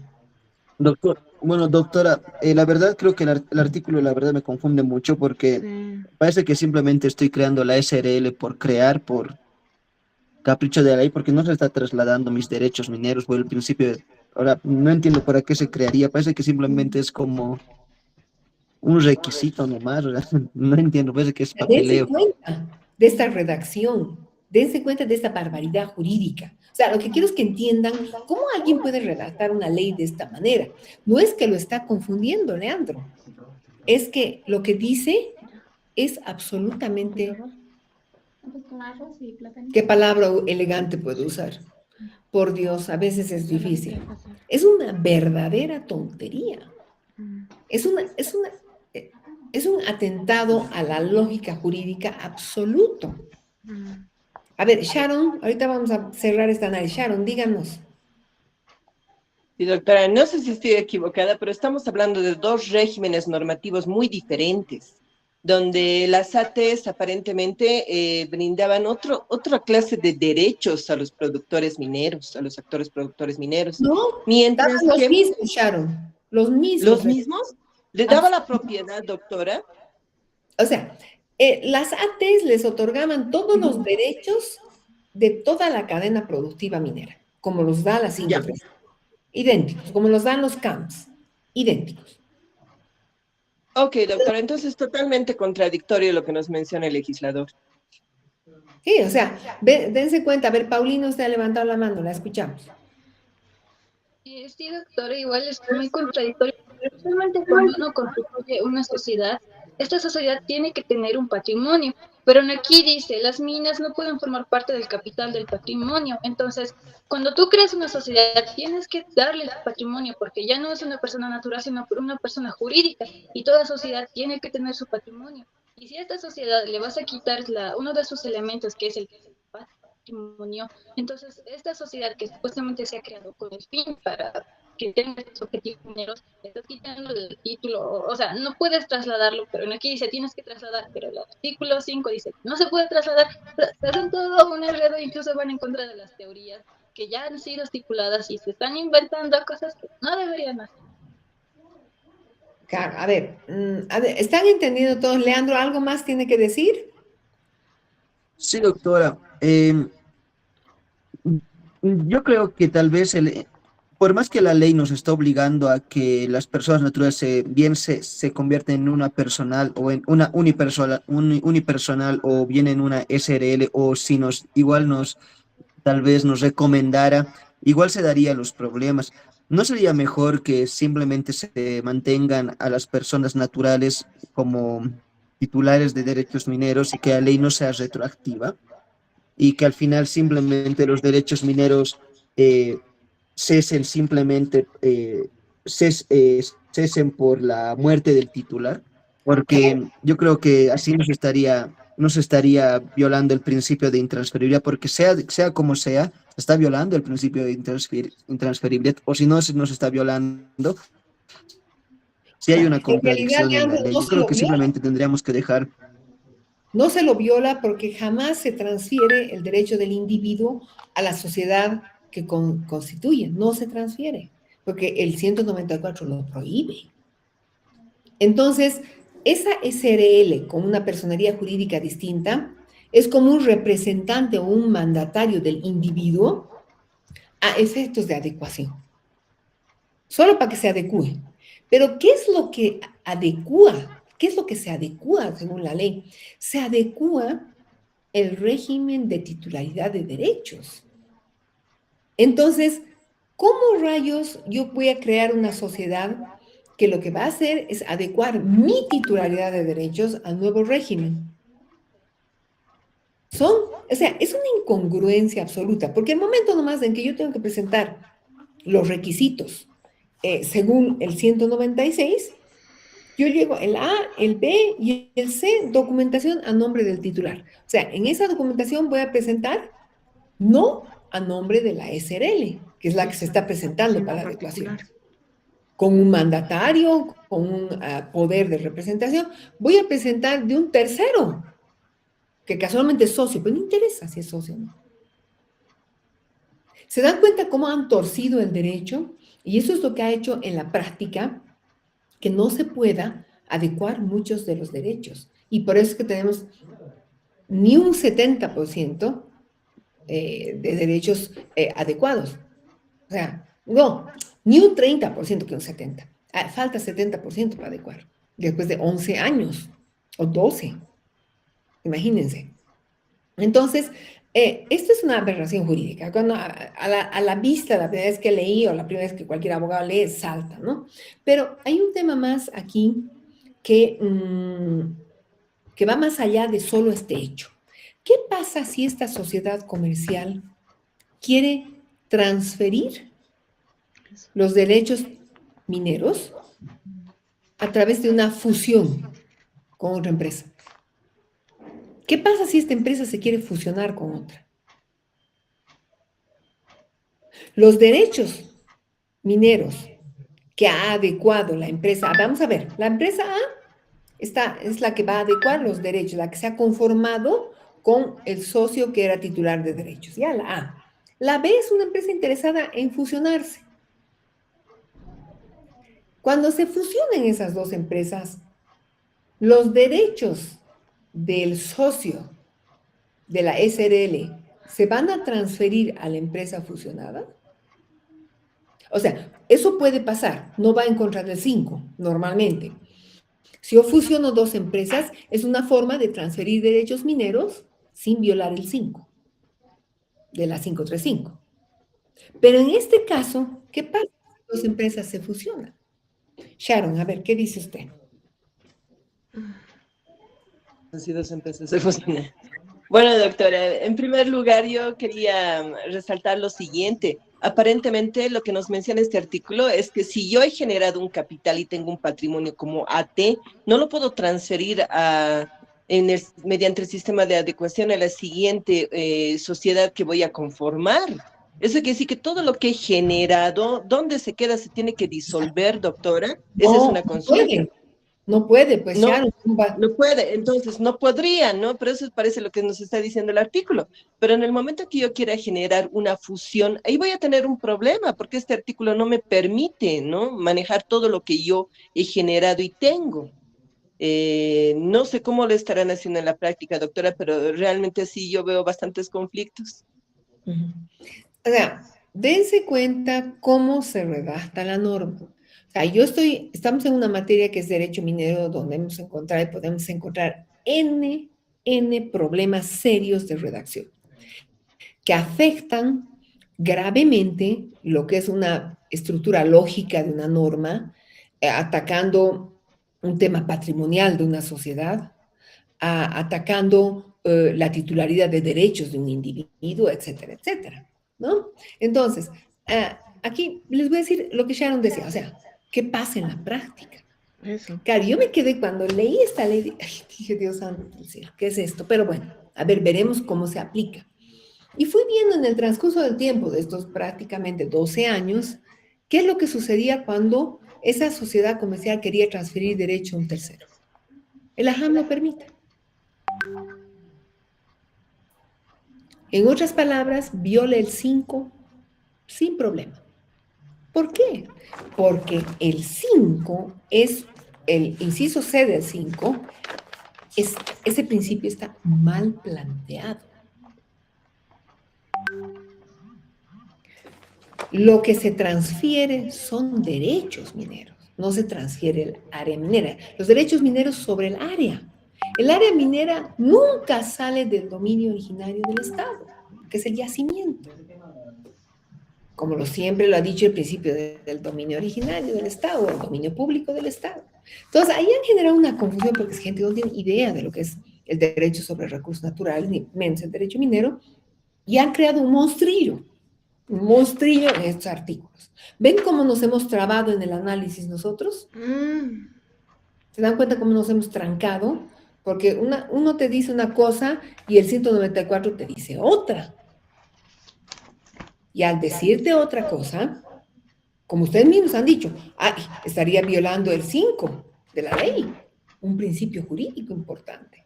Doctora, la verdad creo que el artículo, la verdad, me confunde mucho porque Sí. parece que simplemente estoy creando la SRL por crear, por capricho de la ley, porque no se está trasladando mis derechos mineros por el principio. Ahora, no entiendo para qué se crearía, parece que simplemente es como un requisito nomás, o sea, no entiendo, parece que es Dense papeleo. cuenta de esta redacción, dense cuenta de esta barbaridad jurídica. O sea, lo que quiero es que entiendan cómo alguien puede redactar una ley de esta manera. No es que lo está confundiendo, Leandro, es que lo que dice es absolutamente, ¿qué palabra elegante puedo usar? Por Dios, a veces es difícil. Es una verdadera tontería. Mm, Es es un atentado a la lógica jurídica absoluto. mm. A ver, Sharon, ahorita vamos a cerrar esta análisis. Sharon, díganos. Sí, doctora, no sé si estoy equivocada, pero estamos hablando de dos regímenes normativos muy diferentes, donde las ATES aparentemente brindaban otra clase de derechos a los productores mineros, a los actores productores mineros, No, daban mientras los que mismos, Sharon, los mismos. los mismos le daba la propiedad, doctora. O sea, las ATs les otorgaban todos los derechos de toda la cadena productiva minera, como los da la Ya. 5.3. Idénticos, como los dan los CAMS. Idénticos. Ok, doctora, entonces totalmente contradictorio lo que nos menciona el legislador. Sí, o sea, dense cuenta. A ver, Paulino, usted ha levantado la mano, la escuchamos. Sí, doctora, igual es muy contradictorio. Usualmente cuando uno constituye una sociedad, esta sociedad tiene que tener un patrimonio, pero aquí dice, las minas no pueden formar parte del capital del patrimonio. Entonces, cuando tú creas una sociedad, tienes que darle el patrimonio, porque ya no es una persona natural, sino una persona jurídica, y toda sociedad tiene que tener su patrimonio. Y si a esta sociedad le vas a quitar uno de sus elementos, que es el patrimonio, entonces esta sociedad que supuestamente se ha creado con el fin para que tenga estos objetivos mineros, le estás quitando el título, o sea, no puedes trasladarlo, pero aquí dice tienes que trasladar, pero el artículo 5 dice no se puede trasladar, se hacen todo un enredo, incluso van en contra de las teorías que ya han sido estipuladas y se están inventando cosas que no deberían hacer. Claro, a ver, ¿están entendiendo todos? Leandro, ¿algo más tiene que decir? Sí, doctora. Yo creo que tal vez por más que la ley nos está obligando a que las personas naturales se convierten en una personal o en una unipersonal o bien en una SRL o si tal vez nos recomendara igual se darían los problemas. ¿No sería mejor que simplemente se mantengan a las personas naturales como titulares de derechos mineros y que la ley no sea retroactiva? Y que al final simplemente los derechos mineros eh, cesen simplemente, cesen por la muerte del titular, porque yo creo que así nos estaría violando el principio de intransferibilidad, porque sea como sea, está violando el principio de intransferibilidad, o si no, se nos está violando, si hay una En realidad, contradicción en la Leandro, ley. no Yo se creo lo que viola. simplemente tendríamos que dejar. No se lo viola porque jamás se transfiere el derecho del individuo a la sociedad que constituye. No se transfiere, porque el 194 lo prohíbe. Entonces, esa SRL con una personería jurídica distinta es como un representante o un mandatario del individuo a efectos de adecuación, solo para que se adecue. Pero, ¿qué es lo que adecua? ¿Qué es lo que se adecua según la ley? Se adecua el régimen de titularidad de derechos. Entonces, ¿cómo rayos yo voy a crear una sociedad que lo que va a hacer es adecuar mi titularidad de derechos al nuevo régimen? O sea, es una incongruencia absoluta, porque el momento nomás en que yo tengo que presentar los requisitos según el 196, yo llego el A, el B y el C, documentación a nombre del titular. O sea, en esa documentación voy a presentar no a nombre de la SRL, que es la que se está presentando Siendo para la particular. adecuación. Con un mandatario, con un poder de representación, voy a presentar de un tercero, que casualmente es socio, pero no interesa si es socio o no. ¿Se dan cuenta cómo han torcido el derecho? Y eso es lo que ha hecho en la práctica que no se pueda adecuar muchos de los derechos. Y por eso es que tenemos ni un 70% de derechos adecuados. O sea, no, ni un 30% que un 70%. Falta 70% para adecuar, después de 11 años o 12. Imagínense. Entonces, esto es una aberración jurídica. Cuando a la vista, la primera vez que leí o la primera vez que cualquier abogado lee, salta, ¿no? Pero hay un tema más aquí que, que va más allá de solo este hecho. ¿Qué pasa si esta sociedad comercial quiere transferir los derechos mineros a través de una fusión con otra empresa? ¿Qué pasa si esta empresa se quiere fusionar con otra? Los derechos mineros que ha adecuado la empresa, vamos a ver, la empresa A es la que va a adecuar los derechos, la que se ha conformado con el socio que era titular de derechos, ya la A. La B es una empresa interesada en fusionarse. Cuando se fusionen esas dos empresas, los derechos del socio de la SRL se van a transferir a la empresa fusionada. O sea, eso puede pasar, no va en contra del 5, normalmente. Si yo fusiono dos empresas, es una forma de transferir derechos mineros sin violar el 5 de la 535. Pero en este caso, ¿qué pasa si dos empresas se fusionan? Sharon, a ver, ¿qué dice usted? Así dos empresas se fusionan. Bueno, doctora, en primer lugar yo quería resaltar lo siguiente. Aparentemente lo que nos menciona este artículo es que si yo he generado un capital y tengo un patrimonio como AT, no lo puedo transferir mediante el sistema de adecuación a la siguiente sociedad que voy a conformar. Eso quiere decir que todo lo que he generado, ¿dónde se queda? ¿Se tiene que disolver, doctora? Esa es una consulta. No puede, pues No, Sharon. no puede, entonces no podría, ¿no? Pero eso parece lo que nos está diciendo el artículo. Pero en el momento que yo quiera generar una fusión, ahí voy a tener un problema, porque este artículo no me permite, ¿no? Manejar todo lo que yo he generado y tengo. No sé cómo lo estarán haciendo en la práctica, doctora, pero realmente sí yo veo bastantes conflictos. O sea, dense cuenta cómo se redacta la norma. O sea, estamos en una materia que es derecho minero, donde hemos encontrado y podemos encontrar N problemas serios de redacción que afectan gravemente lo que es una estructura lógica de una norma, atacando un tema patrimonial de una sociedad, atacando la titularidad de derechos de un individuo, etcétera, etcétera, ¿no? Entonces, aquí les voy a decir lo que Sharon decía, o sea, ¿qué pasa en la práctica? Eso. Claro, yo me quedé cuando leí esta ley, dije, Dios santo del cielo, ¿qué es esto? Pero bueno, a ver, veremos cómo se aplica. Y fui viendo en el transcurso del tiempo, de estos prácticamente 12 años, qué es lo que sucedía cuando esa sociedad comercial quería transferir derecho a un tercero. El AHAM lo permite. En otras palabras, viola el 5 sin problema. ¿Por qué? Porque el 5 es, el inciso C del 5, ese principio está mal planteado. Lo que se transfiere son derechos mineros, no se transfiere el área minera. Los derechos mineros sobre el área. El área minera nunca sale del dominio originario del Estado, que es el yacimiento. Como siempre lo ha dicho el principio del dominio originario del Estado, o el dominio público del Estado. Entonces, ahí han generado una confusión porque es gente que no tiene idea de lo que es el derecho sobre recursos naturales, ni menos el derecho minero, y han creado un monstrillo en estos artículos. ¿Ven cómo nos hemos trabado en el análisis nosotros? ¿Se dan cuenta cómo nos hemos trancado? Porque uno te dice una cosa y el 194 te dice otra. Y al decirte otra cosa, como ustedes mismos han dicho, estaría violando el 5 de la ley, un principio jurídico importante.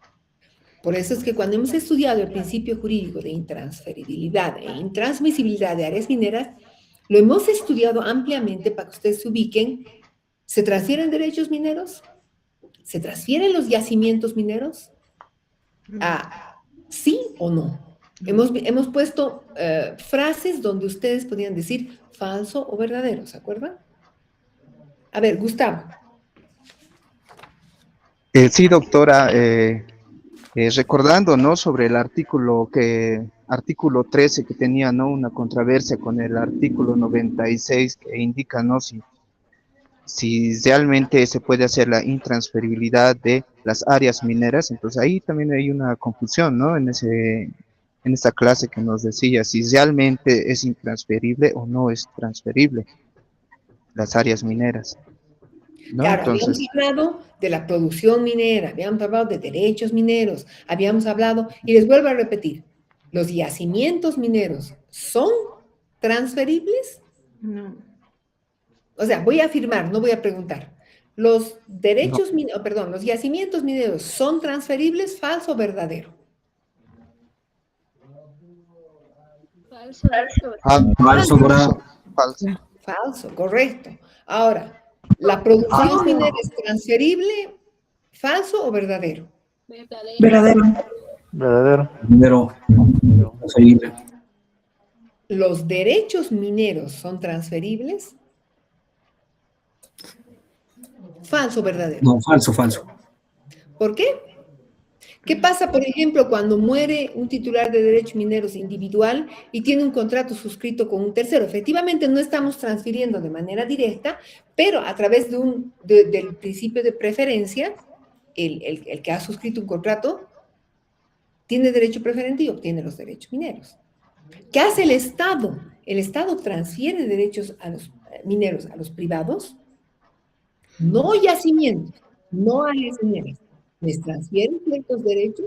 Por eso es que cuando hemos estudiado el principio jurídico de intransferibilidad e intransmisibilidad de áreas mineras, lo hemos estudiado ampliamente para que ustedes se ubiquen. ¿Se transfieren derechos mineros? ¿Se transfieren los yacimientos mineros? ¿Sí o no? Hemos puesto frases donde ustedes podían decir falso o verdadero, ¿se acuerdan? A ver, Gustavo. Sí, doctora, recordando, ¿no?, sobre el artículo 13 que tenía, ¿no?, una controversia con el artículo 96 que indica, ¿no?, si realmente se puede hacer la intransferibilidad de las áreas mineras. Entonces ahí también hay una confusión, ¿no?, en esta clase que nos decía si realmente es intransferible o no es transferible las áreas mineras, ¿no? Claro, Entonces, habíamos hablado de la producción minera, habíamos hablado de derechos mineros, habíamos hablado, y les vuelvo a repetir, ¿los yacimientos mineros son transferibles? No. O sea, voy a afirmar, no voy a preguntar. ¿Los derechos mineros, perdón, los yacimientos mineros son transferibles, falso o verdadero? Falso. Falso, bravo. Falso, correcto. Ahora, ¿la producción minera es transferible, falso o verdadero? Verdadero. Verdadero. Seguirle. ¿Los derechos mineros son transferibles? Falso o verdadero. No, falso. ¿Por qué? ¿Qué pasa, por ejemplo, cuando muere un titular de derechos mineros individual y tiene un contrato suscrito con un tercero? Efectivamente, no estamos transfiriendo de manera directa, pero a través del principio de preferencia, el que ha suscrito un contrato tiene derecho preferente y obtiene los derechos mineros. ¿Qué hace el Estado? El Estado transfiere derechos a los mineros a los privados, no yacimientos, no áreas mineras. ¿Les transfieren ciertos derechos?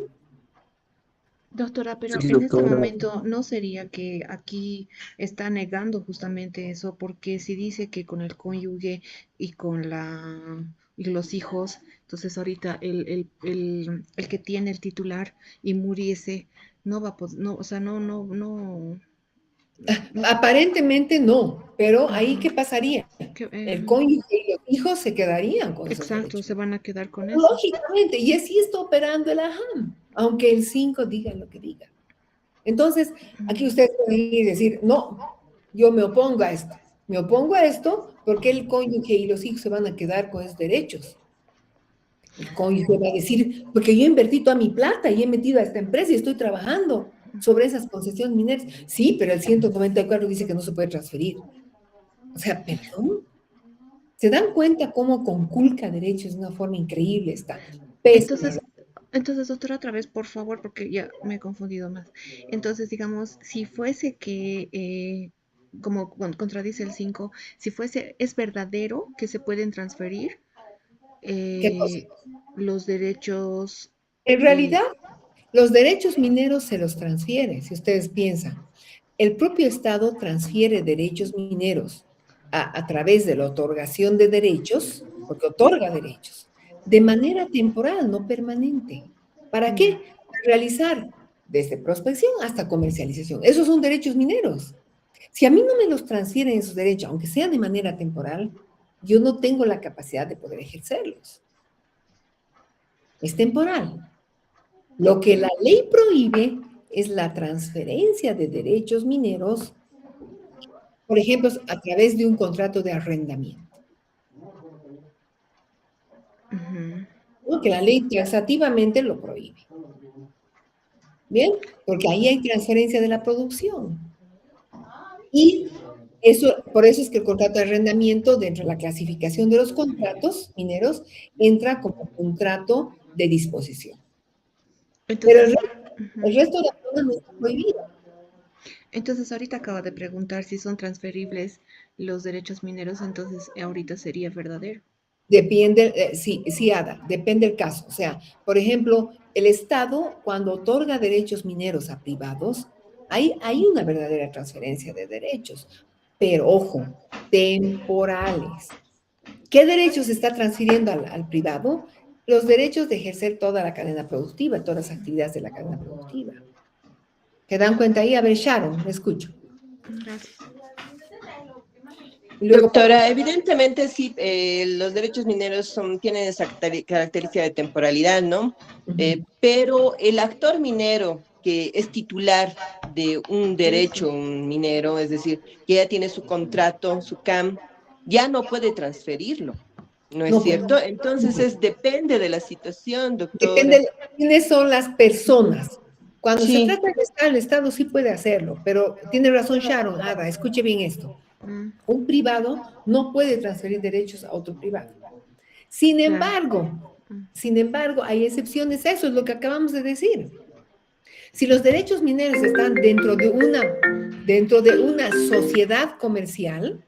Doctora, pero Sí, en este doctora. momento no sería que aquí está negando justamente eso, porque si dice que con el cónyuge y con y los hijos, entonces ahorita el que tiene el titular y muriese, no va a poder, no, o sea, no. Aparentemente no, pero ahí ¿qué pasaría? El cónyuge y los hijos se quedarían con esos Exacto, derechos. se van a quedar con eso. Lógicamente, y así está operando el AHAM, aunque el 5 diga lo que diga. Entonces, aquí ustedes pueden ir y decir, no, yo me opongo a esto. Me opongo a esto porque el cónyuge y los hijos se van a quedar con esos derechos. El cónyuge va a decir, porque yo invertí toda mi plata y he metido a esta empresa y estoy trabajando. sobre esas concesiones mineras. Sí, pero el 194 dice que no se puede transferir. O sea, perdón. ¿Se dan cuenta cómo conculca derechos de una forma increíble esta pésima? Entonces, doctora, otra vez, por favor, porque ya me he confundido más. Entonces, digamos, si fuese que, como contradice el 5, si fuese, es verdadero que se pueden transferir ¿Qué cosa? los derechos. En realidad, los derechos mineros se los transfiere, si ustedes piensan. El propio Estado transfiere derechos mineros a través de la otorgación de derechos, porque otorga derechos, de manera temporal, no permanente. ¿Para qué? Para realizar desde prospección hasta comercialización. Esos son derechos mineros. Si a mí no me los transfieren esos derechos, aunque sea de manera temporal, yo no tengo la capacidad de poder ejercerlos. Es temporal. Lo que la ley prohíbe es la transferencia de derechos mineros, por ejemplo, a través de un contrato de arrendamiento. ¿No? Que la ley taxativamente lo prohíbe. ¿Bien? Porque ahí hay transferencia de la producción. Y eso, por eso es que el contrato de arrendamiento, dentro de la clasificación de los contratos mineros, entra como contrato de disposición. Entonces, pero el resto de las cosas no está prohibido. Entonces, ahorita acaba de preguntar si son transferibles los derechos mineros, entonces ahorita sería verdadero. Depende, sí, Ada, depende del caso. O sea, por ejemplo, el Estado, cuando otorga derechos mineros a privados, hay una verdadera transferencia de derechos, pero ojo, temporales. ¿Qué derechos está transfiriendo al privado? Los derechos de ejercer toda la cadena productiva, todas las actividades de la cadena productiva. ¿Se dan cuenta ahí? A ver, Sharon, me escucho. Gracias. Luego, doctora, evidentemente sí, los derechos mineros tienen esa característica de temporalidad, ¿no? Pero el actor minero que es titular de un derecho minero, es decir, que ya tiene su contrato, su CAM, ya no puede transferirlo, ¿no es cierto? Entonces depende de la situación, doctora. Depende de quiénes son las personas. Cuando Sí. se trata de Estado, el Estado sí puede hacerlo, pero tiene razón Sharon, Ada, escuche bien esto. Un privado no puede transferir derechos a otro privado. Sin embargo, hay excepciones, eso es lo que acabamos de decir. Si los derechos mineros están dentro de una sociedad comercial,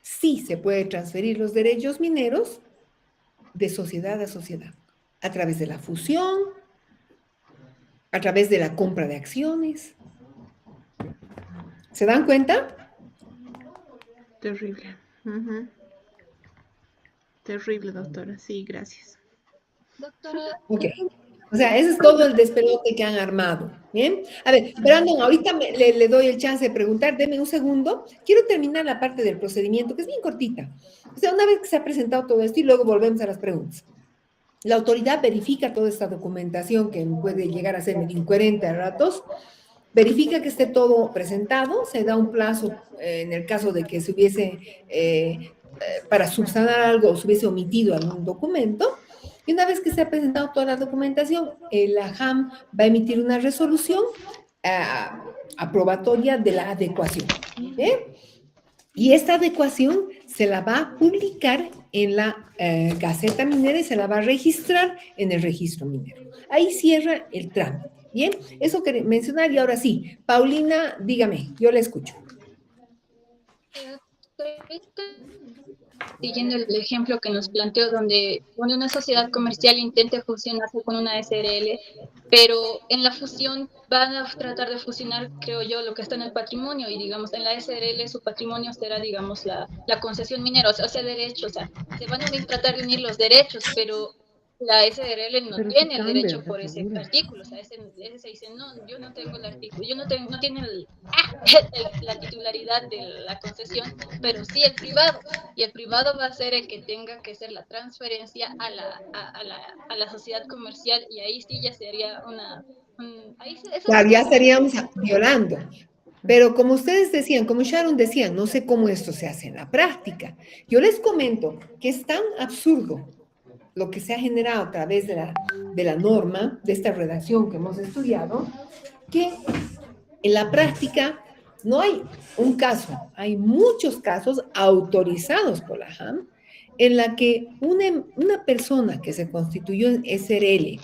sí se puede transferir los derechos mineros de sociedad a sociedad, a través de la fusión, a través de la compra de acciones. ¿Se dan cuenta? Terrible. Terrible, doctora. Sí, gracias. Doctora. Ok. O sea, ese es todo el despelote que han armado. ¿Bien? A ver, Brandon, ahorita le doy el chance de preguntar. Deme un segundo. Quiero terminar la parte del procedimiento, que es bien cortita. O sea, una vez que se ha presentado todo esto y luego volvemos a las preguntas. La autoridad verifica toda esta documentación que puede llegar a ser medio incoherente a ratos, verifica que esté todo presentado, se da un plazo en el caso de que se hubiese, para subsanar algo o se hubiese omitido algún documento, y una vez que se ha presentado toda la documentación, la JAM va a emitir una resolución aprobatoria de la adecuación. Y esta adecuación se la va a publicar en la Gaceta Minera y se la va a registrar en el registro minero. Ahí cierra el trámite. Bien, eso quería mencionar. Y ahora sí, Paulina, dígame, yo la escucho. Siguiendo el ejemplo que nos planteó, donde una sociedad comercial intente fusionarse con una SRL, pero en la fusión van a tratar de fusionar, creo yo, lo que está en el patrimonio, y digamos, en la SRL su patrimonio será, digamos, la concesión minera, o sea, derechos, o sea, se van a tratar de unir los derechos, pero la SRL no tiene el derecho por ese artículo, o sea, ese se dice, no, yo no tengo el artículo, yo no tiene la titularidad de la concesión, pero sí el privado, y el privado va a ser el que tenga que hacer la transferencia a la sociedad comercial, y ahí sí ya sería Claro, ya estaríamos violando. Pero como ustedes decían, como Sharon decía, no sé cómo esto se hace en la práctica. Yo les comento que es tan absurdo lo que se ha generado a través de la norma, de esta redacción que hemos estudiado, que en la práctica no hay un caso, hay muchos casos autorizados por la JAM en la que una persona que se constituyó en SRL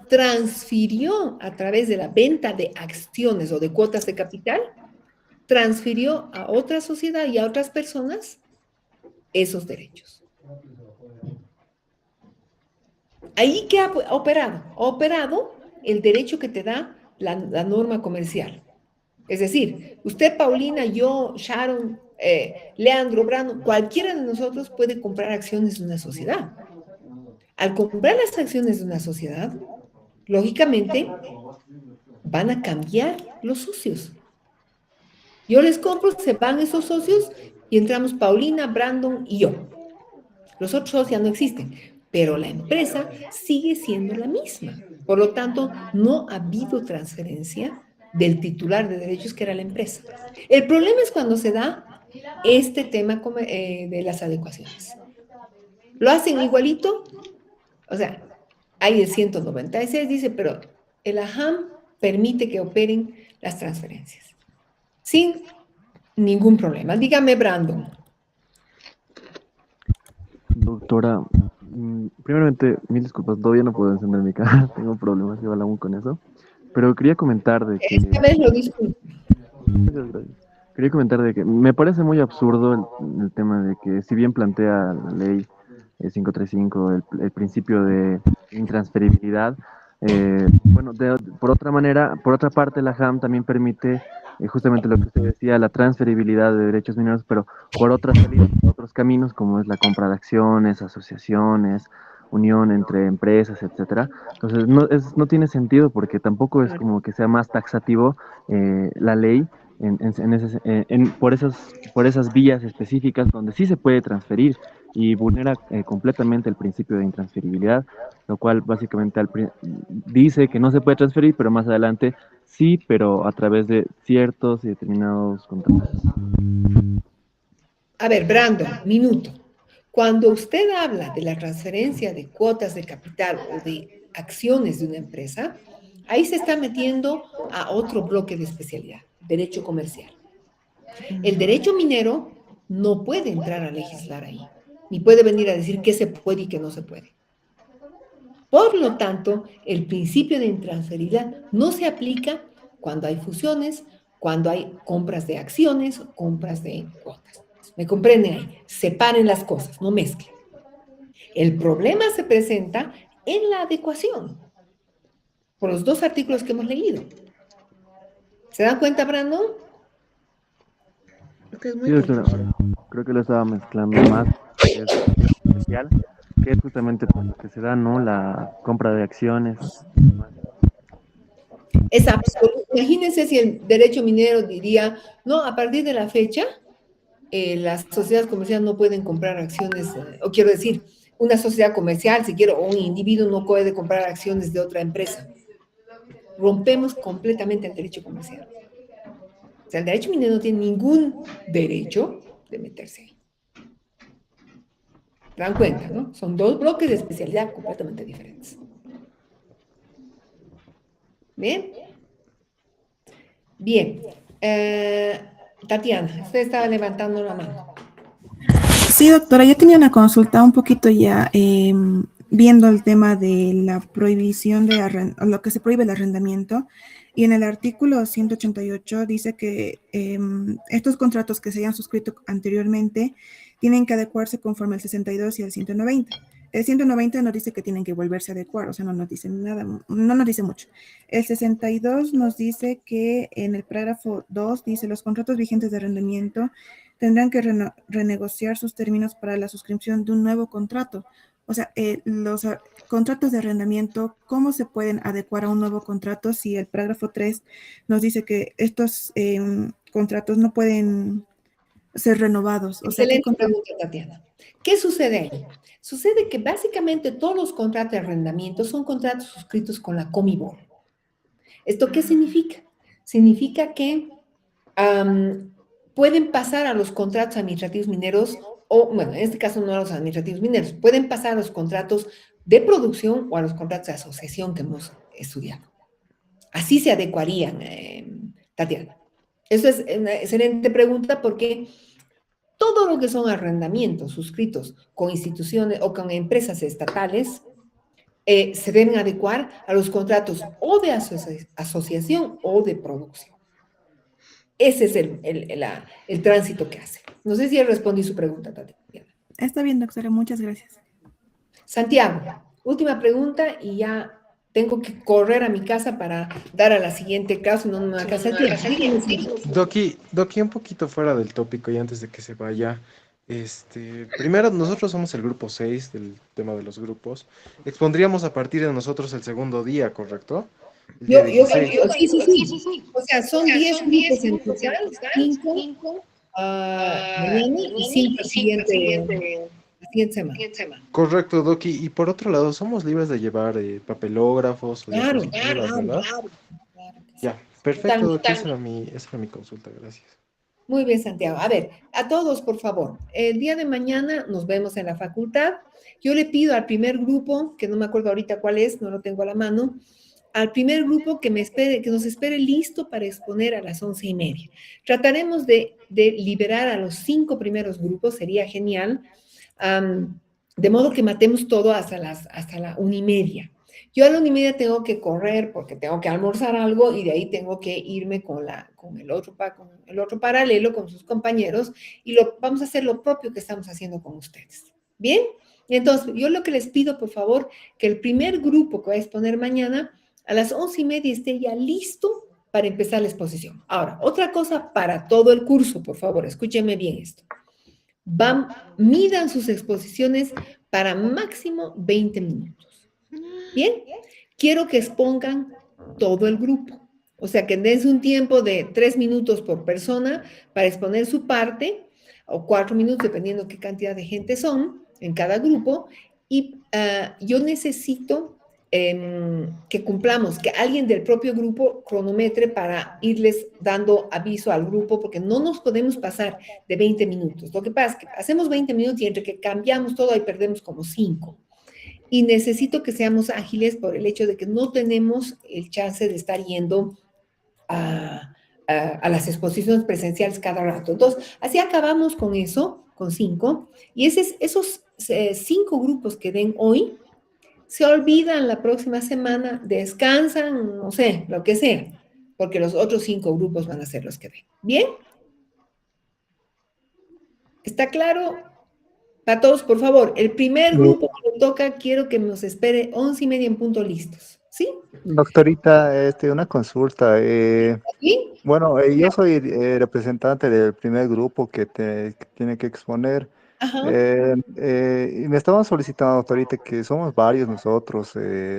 transfirió a través de la venta de acciones o de cuotas de capital, transfirió a otra sociedad y a otras personas esos derechos. Ahí que ha operado. Ha operado el derecho que te da la norma comercial. Es decir, usted, Paulina, yo, Sharon, Leandro, Brando, cualquiera de nosotros puede comprar acciones de una sociedad. Al comprar las acciones de una sociedad, lógicamente, van a cambiar los socios. Yo les compro, se van esos socios y entramos Paulina, Brandon y yo. Los otros socios ya no existen, pero la empresa sigue siendo la misma. Por lo tanto, no ha habido transferencia del titular de derechos que era la empresa. El problema es cuando se da este tema de las adecuaciones. Lo hacen igualito, o sea, hay el 196, dice, pero el AHAM permite que operen las transferencias sin ningún problema. Dígame, Brandon. Doctora, primeramente, mil disculpas, todavía no puedo encender mi cámara, tengo problemas igual aún con eso, pero quería comentar de que... Esta vez lo disculpo. Muchas gracias. Quería comentar de que me parece muy absurdo el tema de que si bien plantea la ley 535 el principio de intransferibilidad, bueno, por otra manera, por otra parte la JAM también permite justamente lo que usted decía, la transferibilidad de derechos mineros, pero por otras salidas, por otros caminos, como es la compra de acciones, asociaciones, unión entre empresas, etcétera. Entonces no tiene sentido porque tampoco es como que sea más taxativo la ley por esas vías específicas donde sí se puede transferir y vulnera completamente el principio de intransferibilidad, lo cual básicamente dice que no se puede transferir, pero más adelante sí, pero a través de ciertos y determinados contratos. A ver, Brandon, minuto. Cuando usted habla de la transferencia de cuotas de capital o de acciones de una empresa, ahí se está metiendo a otro bloque de especialidad, derecho comercial. El derecho minero no puede entrar a legislar ahí, ni puede venir a decir qué se puede y qué no se puede. Por lo tanto, el principio de intransferibilidad no se aplica cuando hay fusiones, cuando hay compras de acciones o compras de cuotas. ¿Me comprenden ahí? Separen las cosas, no mezclen. El problema se presenta en la adecuación, por los dos artículos que hemos leído. ¿Se dan cuenta, Brandon? Sí, doctora, creo que lo estaba mezclando más, que es especial, que es justamente por lo que se da, ¿no? La compra de acciones. Es absoluto. Imagínense si el derecho minero diría, no, a partir de la fecha, las sociedades comerciales no pueden comprar acciones, o quiero decir, una sociedad comercial, si quiero, o un individuo no puede comprar acciones de otra empresa. Rompemos completamente el derecho comercial. O sea, el derecho minero no tiene ningún derecho de meterse ahí. ¿Se dan cuenta, no? Son dos bloques de especialidad completamente diferentes. ¿Bien? Bien. Tatiana, usted estaba levantando la mano. Sí, doctora, yo tenía una consulta un poquito ya viendo el tema de la prohibición de lo que se prohíbe el arrendamiento. Y en el artículo 188 dice que estos contratos que se hayan suscrito anteriormente tienen que adecuarse conforme al 62 y al 190. El 190 nos dice que tienen que volverse a adecuar, o sea, no nos dice nada, no nos dice mucho. El 62 nos dice que en el párrafo 2 dice los contratos vigentes de arrendamiento tendrán que renegociar sus términos para la suscripción de un nuevo contrato. O sea, los contratos de arrendamiento, ¿cómo se pueden adecuar a un nuevo contrato si el párrafo 3 nos dice que estos contratos no pueden ser renovados? O sea, excelente pregunta, Tatiana. ¿Qué sucede ahí? Sucede que básicamente todos los contratos de arrendamiento son contratos suscritos con la Comibol. ¿Esto qué significa? Significa que pueden pasar a los contratos administrativos mineros o, bueno, en este caso no a los administrativos mineros, pueden pasar a los contratos de producción o a los contratos de asociación que hemos estudiado. Así se adecuarían, Tatiana. Eso es una excelente pregunta porque todo lo que son arrendamientos suscritos con instituciones o con empresas estatales se deben adecuar a los contratos o de asociación o de producción. Ese es el tránsito que hace. No sé si respondí su pregunta, Tatiana. Está bien, doctora, muchas gracias. Santiago, última pregunta y ya tengo que correr a mi casa para dar a la siguiente clase, no me va a alcanzar el tiempo. Doki, un poquito fuera del tópico y antes de que se vaya, primero nosotros somos el grupo 6 del tema de los grupos. Expondríamos a partir de nosotros el segundo día, ¿correcto? Sí. O sea, son 10 grupos en total, 5 mañana y 5 la siguiente semana. Correcto, Doki. Y por otro lado, somos libres de llevar papelógrafos o diapositivas, ¿verdad? Claro. Ya, perfecto, Doki. Esa era mi consulta, gracias. Muy bien, Santiago. A ver, a todos, por favor, el día de mañana nos vemos en la facultad. Yo le pido al primer grupo, que no me acuerdo ahorita cuál es, no lo tengo a la mano, al primer grupo que nos espere listo para exponer a las 11:30. Trataremos de liberar a los 5 primeros grupos, sería genial, de modo que matemos todo hasta la 1:30. Yo a la 1:30 tengo que correr porque tengo que almorzar algo y de ahí tengo que irme con el otro paralelo, con sus compañeros, y vamos a hacer lo propio que estamos haciendo con ustedes. ¿Bien? Entonces, yo lo que les pido, por favor, que el primer grupo que voy a exponer mañana, a las 11:30 esté ya listo para empezar la exposición. Ahora, otra cosa para todo el curso, por favor, escúchenme bien esto. Midan sus exposiciones para máximo 20 minutos. ¿Bien? Quiero que expongan todo el grupo. O sea, que dense un tiempo de 3 minutos por persona para exponer su parte, o 4 minutos, dependiendo qué cantidad de gente son en cada grupo. Y yo necesito que cumplamos, que alguien del propio grupo cronometre para irles dando aviso al grupo, porque no nos podemos pasar de 20 minutos. Lo que pasa es que hacemos 20 minutos y entre que cambiamos todo, ahí perdemos como 5. Y necesito que seamos ágiles por el hecho de que no tenemos el chance de estar yendo a las exposiciones presenciales cada rato. Entonces, así acabamos con eso, con 5. Y esos 5 grupos que den hoy, se olvidan la próxima semana, descansan, no sé, lo que sea, porque los otros 5 grupos van a ser los que ven. ¿Bien? ¿Está claro? Para todos, por favor, el primer grupo que le toca, quiero que nos espere 11:30 en punto listos. ¿Sí? Doctorita, una consulta. ¿Sí? Bueno, yo soy representante del primer grupo que tiene que exponer. Y me estaban solicitando, doctorita, que somos varios nosotros,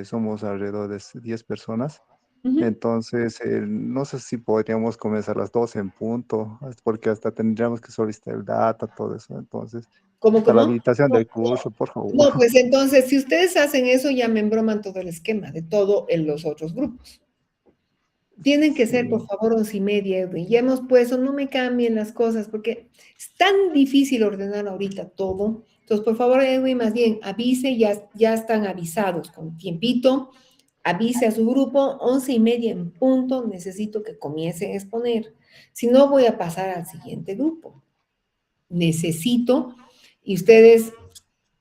somos alrededor de 10 personas. Entonces, no sé si podríamos comenzar a las 12 en punto, porque hasta tendríamos que solicitar el data, todo eso. Entonces, ¿Cómo? la habilitación del curso, por favor. No, pues entonces, si ustedes hacen eso, ya me embroman todo el esquema de todo en los otros grupos. Tienen que ser, por favor, 11:30, Edwin. Ya hemos puesto, no me cambien las cosas, porque es tan difícil ordenar ahorita todo. Entonces, por favor, Edwin, más bien, avise, ya están avisados con tiempito. Avise a su grupo, 11:30 en punto, necesito que comiencen a exponer. Si no, voy a pasar al siguiente grupo. Necesito, y ustedes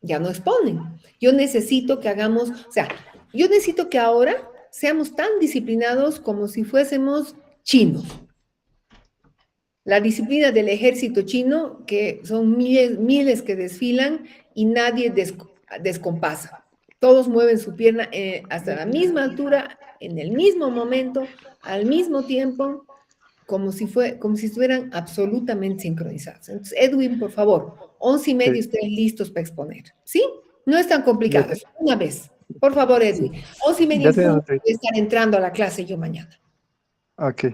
ya no exponen. Yo necesito que hagamos, o sea, yo necesito que ahora seamos tan disciplinados como si fuésemos chinos. La disciplina del ejército chino, que son miles que desfilan y nadie descompasa. Todos mueven su pierna hasta la misma altura, en el mismo momento, al mismo tiempo, como si estuvieran absolutamente sincronizados. Entonces, Edwin, por favor, 11:30 ustedes listos para exponer. ¿Sí? No es tan complicado. Una vez. Por favor, Edwin. 11:30 voy a estar entrando a la clase yo mañana. Ok,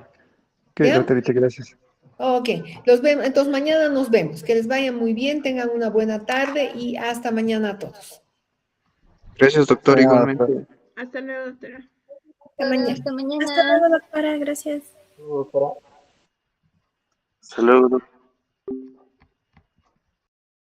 doctorita, gracias. Ok, entonces mañana nos vemos. Que les vaya muy bien, tengan una buena tarde y hasta mañana a todos. Gracias, doctor, igualmente. Hasta luego, doctora. Hasta mañana. Hasta mañana. Hasta luego, doctora, gracias. Hasta luego, doctor.